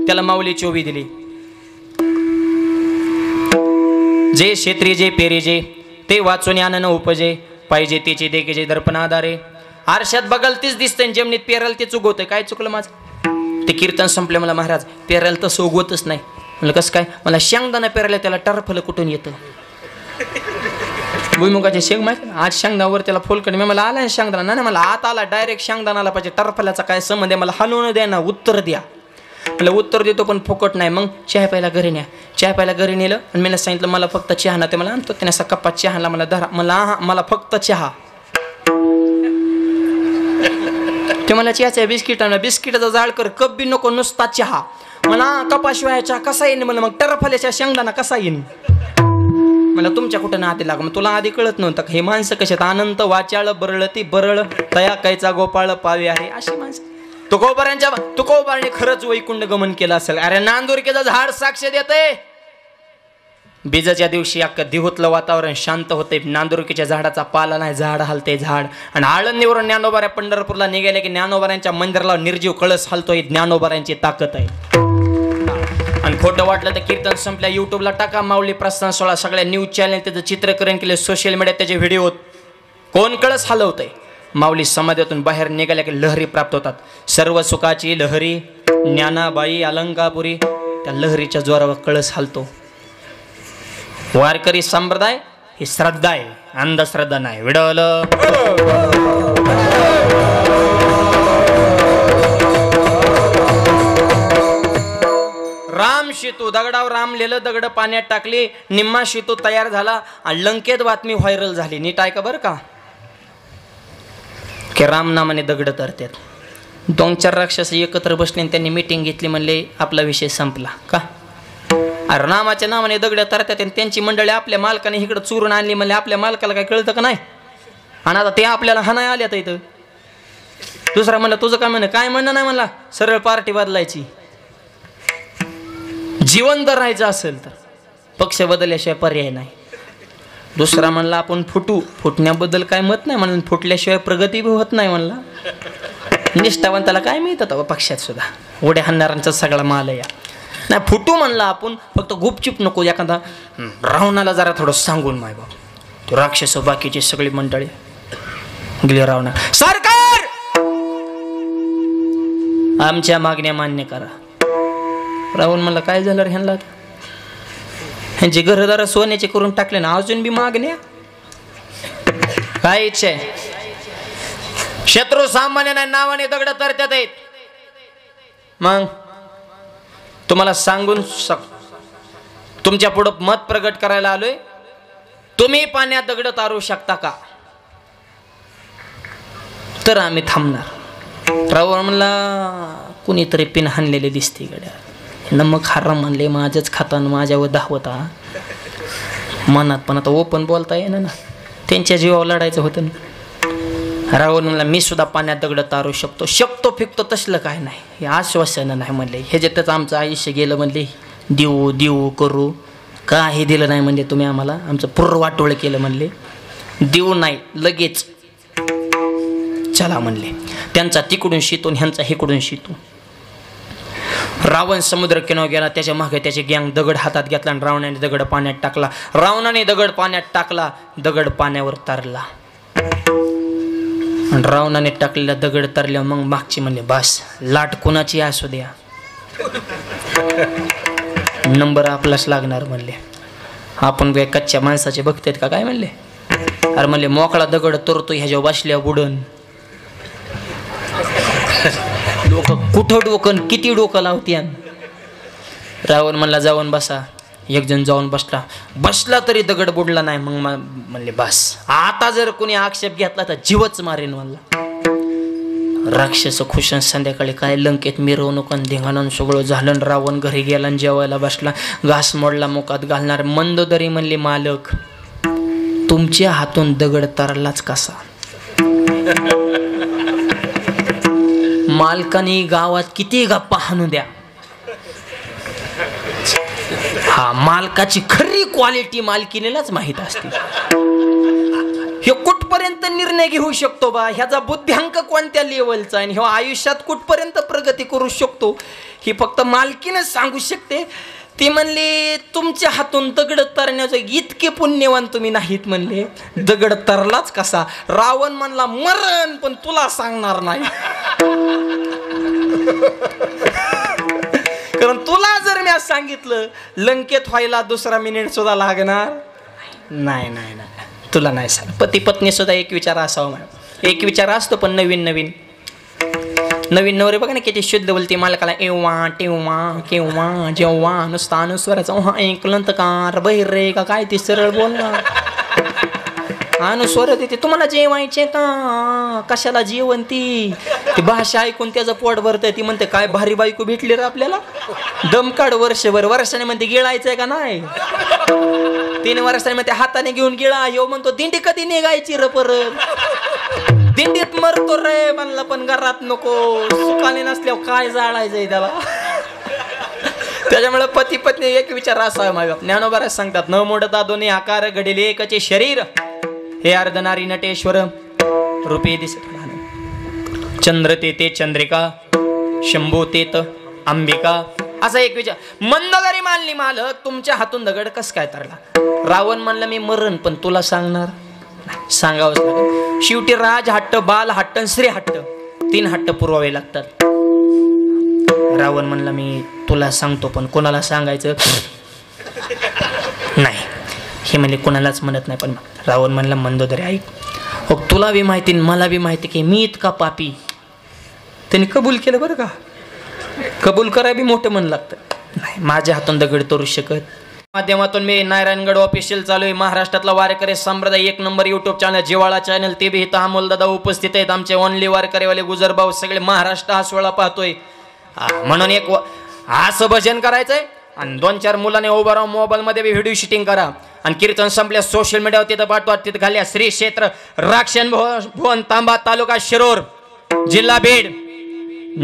त्याला माऊली चोवी दिली. जे क्षेत्री जे पेरे जे, ते वाचून आनन उपजे, पाहिजे त्याचे देखेचे दर्पण आधारे. आरशात बघाल तीच दिसतंय, जमिनीत पेरायला ते चुगवतंय. काय चुकलं माझं? ते कीर्तन संपले. मला महाराज पेरायला तसं उगवतच नाही. म्हणलं कसं काय? मला शेंगदाणा पेरायला त्याला टरफलं कुठून येतं? भुईमुगाचे शेंग माहिती, आज शेंगदावर त्याला फुलकड. मी मला आला शेंगदाणा नाही, मला आत आला डायरेक्ट शेंगदाणाला पाहिजे. टरफल्याचा काय संबंध आहे? मला हलवून द्या ना, उत्तर द्या. मला उत्तर देतो पण फुकट नाही. मग चहा प्यायला घरी न्या. चहा प्यायला घरी नेलं आणि मी सांगितलं मला फक्त चहा ना. ते मला आणतो त्याने असा कप्पा चहाला मला धरा. मला फक्त चहा. ते मला चहाच्या बिस्किटाचा जाळ कर, कप बी नको, नुसता चहा. मला कपाशिवाय चहा कसा येईन? मला मग टरफल्याच्या शेंगदाणा कसा येईन? मला तुमच्या कुठं नाते लाग. मग तुला आधी कळत नव्हतं हे माणसं कशात? अनंत वाचाळ बरळ ती बरळ तया कायचा गोपाळ पावे आहे, अशी माणसं. तुकोबाराने खरंच वैकुंठ गमन केलं असेल. अरे नांदुरकीचं झाड साक्ष देते. बीजाच्या दिवशी अख्खं दिहोतलं वातावरण शांत होते. नांदुरकीच्या झाडाचा पाला नाही, झाड हलते झाड. आणि आळंदीवरून ज्ञानोबाऱ्या पंढरपूरला निघाले की ज्ञानोबाऱ्यांच्या मंदिराला निर्जीव कळस हलतोय. ज्ञानोबाऱ्यांची ताकद आहे. आणि खोटं वाटलं तर कीर्तन संपल्या युट्यूबला टाका, माऊली प्रस्थान सोहळा. सगळ्या न्यूज चॅनल त्याचं चित्रकरण केले, सोशल मीडियात त्याचे व्हिडिओ. कोण कळस हलवतंय? माऊली समाधीतून बाहेर निघाल्या की लहरी प्राप्त होतात. सर्व सुखाची लहरी ज्ञानाबाई अलंकापुरी, त्या लहरीच्या जोरावर कळस हलतो. वारकरी संप्रदाय ही श्रद्धा आहे, अंधश्रद्धा नाही. विडल राम सेतू, दगडावर राम लिहिलं, दगड पाण्यात टाकली, निम्मा सेतू तयार झाला आणि लंकेत बातमी व्हायरल झाली. नीट ऐका बरं का. की रामनामाने दगड तरतात. 2-4 राक्षस एकत्र बसले आणि त्यांनी मीटिंग घेतली. म्हणले आपला विषय संपला. का? अरे रामाच्या नावाने दगड तरतात आणि त्यांची मंडळी आपल्या मालकाने इकडं चुरून आणली. म्हणले आपल्या मालकाला काय कळतं का नाही? आणि आता ते आपल्याला हाणाय आल्यात इथं. दुसरा म्हणलं तुझं काय म्हणणं? काय म्हणणं नाही म्हणला, सरळ पार्टी बदलायची. जिवंत राहायचं असेल तर पक्ष बदलल्याशिवाय पर्याय नाही. दुसरा म्हणला आपण फुटण्याबद्दल काय मत नाही म्हणून, फुटल्याशिवाय प्रगती होत नाही म्हणला. निष्ठावंताला काय मिळतं पक्षात सुद्धा, उड्या हाणणाऱ्यांचा सगळा माल या नाही. फुटू म्हणला आपण, फक्त गुपचूप नको. एखादा रावणाला जरा थोडं सांगून माय बाप, तो राक्षस बाकीची सगळी मंडळी गेली रावणा. सरकार आमच्या मागण्या मान्य करा. रावण म्हणला काय झालं रे ह्यांना? ह्यांची घरदार सोन्याचे करून टाकले ना, अजून बी मागण्या? काय इच्छा आहे? शत्रू सामान्य नाही, नावाने दगड तरतात आहेत. मग तुम्हाला सांगून तुमच्या पुढं मत प्रगट करायला आलोय. तुम्ही पाण्यात दगड तारू शकता का? तर आम्ही थांबणार. रावण म्हणला कुणीतरी पिन हाणलेले दिसते गड्या. नमक हराम म्हणले, माझंच खातान माझ्यावर धावता मनात. पण आता ओपन बोलता येईना ना, त्यांच्या जीवावर लढायचं होतं ना. रावण म्हणला मी सुद्धा पाण्यात दगड तारू शकतो फिकतो तसलं काय नाही. हे आश्वासन नाही म्हणले. ह्याच्यातच आमचं आयुष्य गेलं म्हणले. देऊ करू काही दिलं नाही म्हणले तुम्ही आम्हाला, आमचं पूर्व वाटोळ केलं म्हणले. देऊ नाही लगेच चला म्हणले. त्यांचा तिकडून शितून ह्यांचा हिकडून शितून. रावण समुद्र किनावर गेला. त्याच्या मागे त्याचे गँग दगड हातात घेतला आणि रावणाने दगड पाण्यात टाकला. रावणाने दगड पाण्यात टाकला, दगड पाण्यावर तरला. आणि रावणाने टाकलेला दगड तरल्या. मग मागची म्हणले बस लाट कोणाची असू द्या, नंबर आपलाच लागणार म्हणले. आपण काय कच्च्या माणसाचे बघतेत का काय म्हणले? अरे म्हणले मोकळा दगड तरतो ह्याच्या बसल्या बुडन. लोक कुठं डोकं किती डोकं लावते. रावण म्हणला जाऊन बसा. एक जण जाऊन बसला तरी दगड बुडला नाही. मग म्हणले बस आता जर कोणी आक्षेप घेतला तर जीवच मारेन म्हणला. राक्षस खुश. संध्याकाळी काय लंकेत मिरवणूक धिंगाणं सगळं झालं. रावण घरी गेला आणि जेवायला बसला. घास मोडला मुखात घालणार. मंदोदरी म्हणली मालक तुमच्या हातून दगड तरलाच कसा? मालकाने गावात किती गप्पा हाणू द्या, हा मालकाची खरी क्वालिटी मालकीनेलाच माहित असते. हे कुठपर्यंत निर्णय घेऊ शकतो बा, ह्याचा बुद्ध्यांक कोणत्या लेवलचा आणि ह्या आयुष्यात कुठपर्यंत प्रगती करू शकतो ही फक्त मालकीनेच सांगू शकते. ती म्हणली तुमच्या हातून दगड तरण्याचं इतके पुण्यवान तुम्ही नाहीत म्हणले. दगड तरलाच कसा? रावण म्हणला मरण पण तुला सांगणार नाही. कारण तुला जर मी आज सांगितलं लंकेत व्हायला 2 मिनिट सुद्धा लागणार नाही. तुला नाही सांग. पती पत्नी सुद्धा एक विचार असावा. एक विचार असतो पण नवीन नवरे बघा ना किती शुद्ध बोलते. मालकाला एव्हा टेव्हा केव्हा जेव्हा नुसता अनुस्वाराचा ऐकलं तर कार बहिर रे का काय ती सरळ बोलणार. अनुस्वर देते. तुम्हाला जेवायचे का? कशाला जेवण? ती भाषा ऐकून त्याचं पोट भरतंय. ती म्हणते काय भारी बायको भेटली रे आपल्याला. दमकाड वर्षाने म्हणते गिळायचंय का नाही. 3 वर्षाने म्हणते हाताने घेऊन गिळा. येऊ म्हणतो दिंडी कधी निघायची र परत. दिंडीत मरतो रे म्हणलं पण घरात नको. सुखाने नसल्यावर काय जाळायचंय त्याला. त्याच्यामुळे पती पत्नी एक विचार असावा माझा. ज्ञानोबाराज सांगतात न मोडता दोन्ही आकार घडेले एकचे शरीर. हे अर्धनारी नटेश्वर रूपे दिसत. चंद्र ते चंद्रिका शंभू तेत अंबिका. असा एक विचार. मंदोदरी मानली मालक तुमच्या हातून दगड कस काय तरला? रावण म्हणलं मी मरण पण तुला सांगणार सांगावंच लागेल. शेवटी राज हट्ट, बाल हट्ट, श्री हट्ट 3 हट्ट पुरवावे लागतात. रावण म्हणला मी तुला सांगतो पण कोणाला सांगायचं नाही. हे म्हणले कोणालाच म्हणत नाही. पण रावण म्हणला मंदोदरी ऐक, तुला बी माहिती मला बी माहिती की मी इतका पापी. त्यांनी कबूल केलं बरं का. कबूल कराय बी मोठं मन लागतं. नाही माझ्या हातून दगड तरू शकत माध्यमातून मी नारायणगड ऑफिशियल चालू आहे. महाराष्ट्रातला वारकरी संप्रदाय 1 नंबर युट्यूब चॅनल जिवाळा चॅनल, ते बी इथं अमोल दादा उपस्थित आहेत. आमचे ओनली वारकरीवाले गुजर भाऊ सगळे महाराष्ट्र हा सोहळा पाहतोय. म्हणून एक असं भजन करायचंय आणि 2-4 मुलाने उभं राहून मोबाईल मध्ये व्हिडिओ शूटिंग करा आणि कीर्तन संपल्या सोशल मीडियावर तिथं पाठवा. तिथं घाल्या श्री क्षेत्र राक्षण भुवन तांबा, तालुका शिरोर, जिल्हा बीड.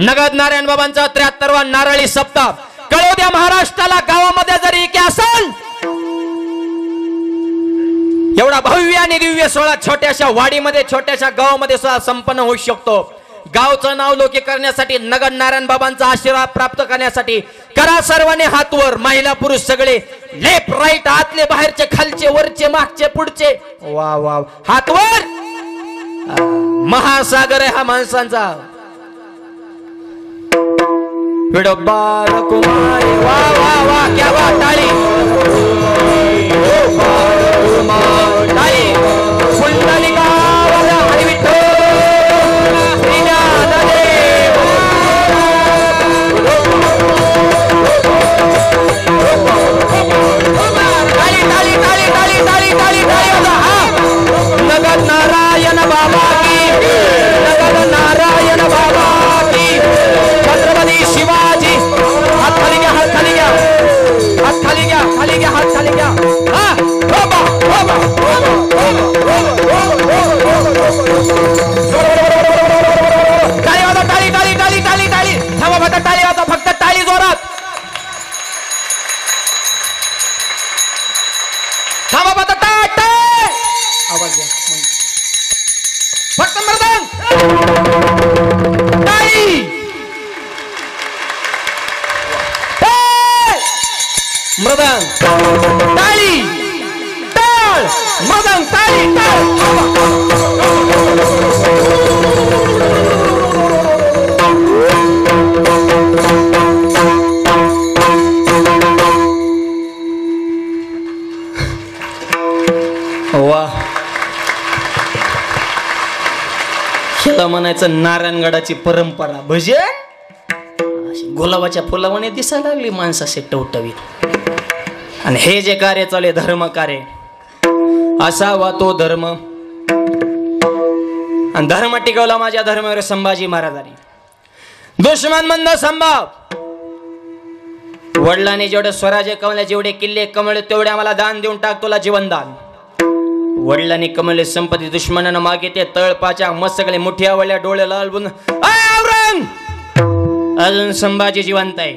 नगद नारायण बाबांचा 73वा नारळी सप्ताह कळू द्या महाराष्ट्राला. गावामध्ये जरी की असेल एवढा भव्य आणि दिव्य सोहळा छोट्याशा वाडीमध्ये, छोट्याशा गावामध्ये सुद्धा संपन्न होऊ शकतो. गावचं नाव लौकिक करण्यासाठी, नगद नारायण बाबांचा आशीर्वाद प्राप्त करण्यासाठी करा सर्वांनी हातवर. महिला पुरुष सगळे लेफ्ट राईट, आतले बाहेरचे, खालचे वरचे, मागचे पुढचे, वा वा हातवर. महासागर आहे हा माणसांचा. विडोबार कुमारी, वा वा वा, क्या बात. टाळी टाळी. पुंडलिका वाला हरी विठ्ठल नगद नारायण बाबा की, नगद नारायण बाबा की. छत्रपती शिवाजी. हात खाली घ्या, हात खाली घ्या, हात खाली घ्या, खाली घ्या, हात खाली घ्या. टाळी वाजा, टाळी टाळी टाळी टाळी टाळी. थांबा फक्त टाळी वाजा, फक्त टाळी जोरात. थांबा फक्त आवाज द्या फक्त. मर्दान टाळी. मृदंग टाळी, टाळ. मृदंग टाळी, टाळ. वा, ह्याला म्हणायचं नारायणगडाची परंपरा. भजन गुलाबाच्या फुलावाने दिसायला लागली माणसाचे टवटवीत. आणि हे जे कार्य चालू आहे धर्म कार्य, असावा तो धर्म. आणि धर्म टिकवला माझ्या धर्मावर संभाजी महाराजांनी. दुश्मन मंद संभाव. वडिलांनी जेवढे स्वराज्य कमवले, जेवढे किल्ले कमवले, तेवढे आम्हाला दान देऊन टाक, तुला जीवनदान. वडिलांनी कमवले संपत्ती दुश्मनानं मागे ते तळपाच्या मस्त सगळे मुठ्या वळल्या, डोळे लाल बुन. अजून संभाजी जिवंत आहे.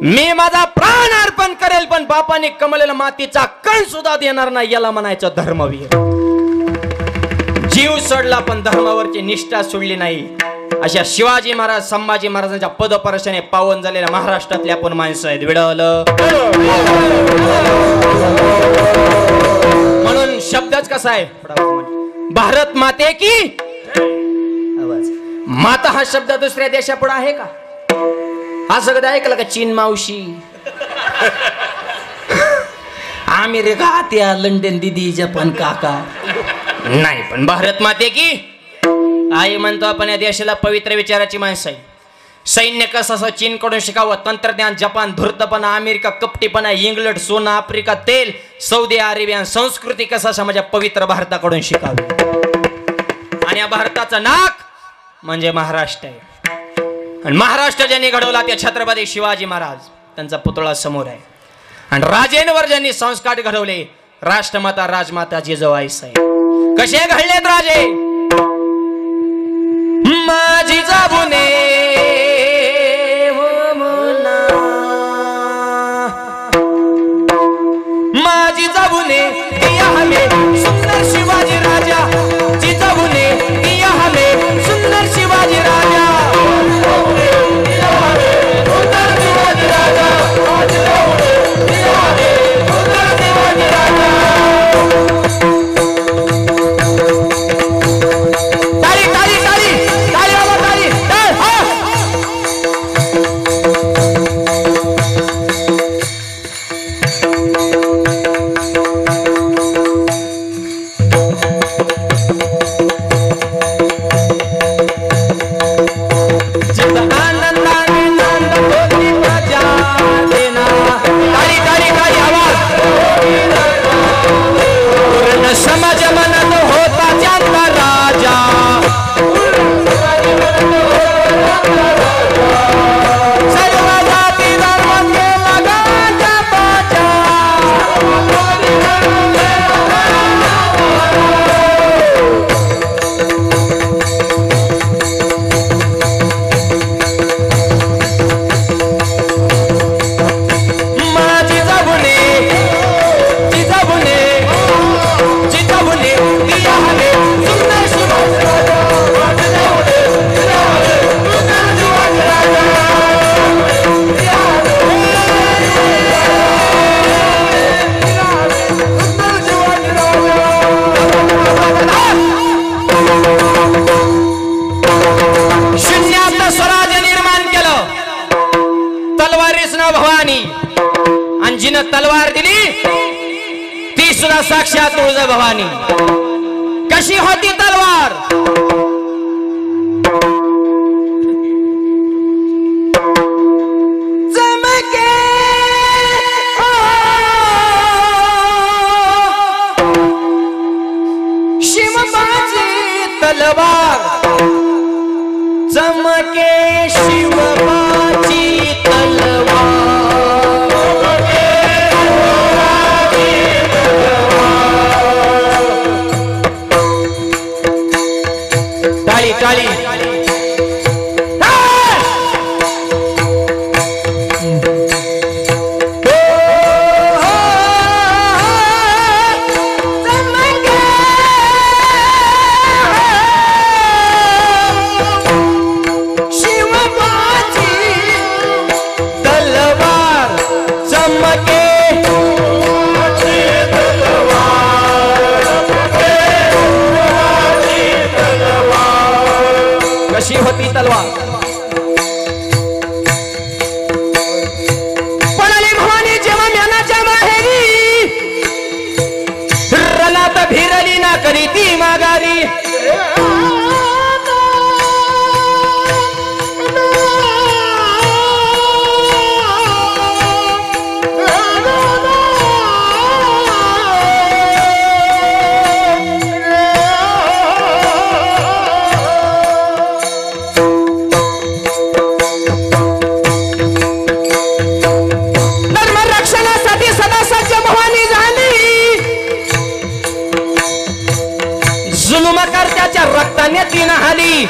मी माझा प्राण अर्पण करेल पण बापाने कमवलेला मातीचा कण सुद्धा देणार नाही, याला म्हणायचं धर्मवीर. जीव सोडला पण धर्मावरची निष्ठा सोडली नाही. अशा शिवाजी महाराज, संभाजी महाराजांच्या पदपर्शाने पावन झालेल्या महाराष्ट्रातले आपण माणसं आहेत. विडवलं म्हणून शब्दच कसा आहे, भारत माते की आवाज. माता हा शब्द दुसऱ्या देशापुढे आहे का? हा सगळं ऐकलं का? चीन मावशी, अमेरिका आत्या, लंडन दिदी, जपान काका नाही, पण भारत माते की आई म्हणतो आपण. या देशाला पवित्र विचाराची माणसं आहे. सैन्य कसं चीन कडून शिकावं, तंत्रज्ञान जपान, धूर्तपणा अमेरिका, कपटीपणा इंग्लंड, सोनं आफ्रिका, तेल सौदी अरेबिया, संस्कृती कसा माझ्या पवित्र भारताकडून शिकावी. आणि या भारताचं नाक म्हणजे महाराष्ट्र आहे. आणि महाराष्ट्र ज्यांनी घडवला ते छत्रपती शिवाजी महाराज, त्यांचा पुतळा समोर आहे. आणि राजेंवर ज्यांनी संस्कार घडवले, राष्ट्रमाता राजमाता जिजाबाई साहेब. कसे घडलेत राजे? माझी जाबुने माझी जाबुने दिया हमें सुंदर शिवाजी राजा, जिजाबुने दिया हमें सुंदर शिवाजी राजा. ताली ताली ताली ताली ताली. तलवारीच ना भवानी, आणि जिनं तलवार दिली ती सुद्धा साक्षात तुळजा भवानी. कशी होती तलवार? चमके शिवबाची तलवार, चमके शिवबाची तलवार. टाळी टाळी. कशी होती तलवार? पणाली भवानी जेव्हा ज्ञानाच्या माहेरी रणात भिरली ना करी ती माघारी. जुलुमकर्त्याच्या रक्ताने ती न्हाली.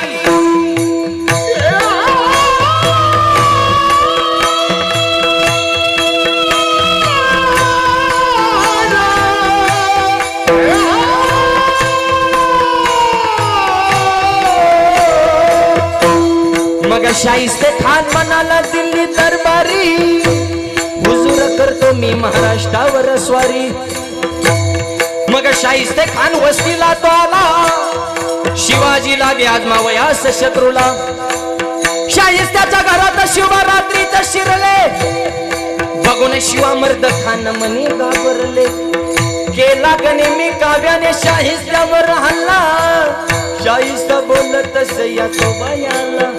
मग शाहिस्ते खान म्हणाला दिल्ली दरबारी, हुजूर करतो मी महाराष्ट्रावर स्वारी. मग शाहिस्ते खान वस्तीला तो आला, शिवाजीला आजमावयास शत्रूला. शाहिस्त्याच्या घरात शिवरात्रीच शिरले, बघून शिवामर्द खान मनी घाबरले. केला गनिमी काव्याने शाहिस्त्यावर हल्ला, शाहिस्ता बोलत या तो बायाला.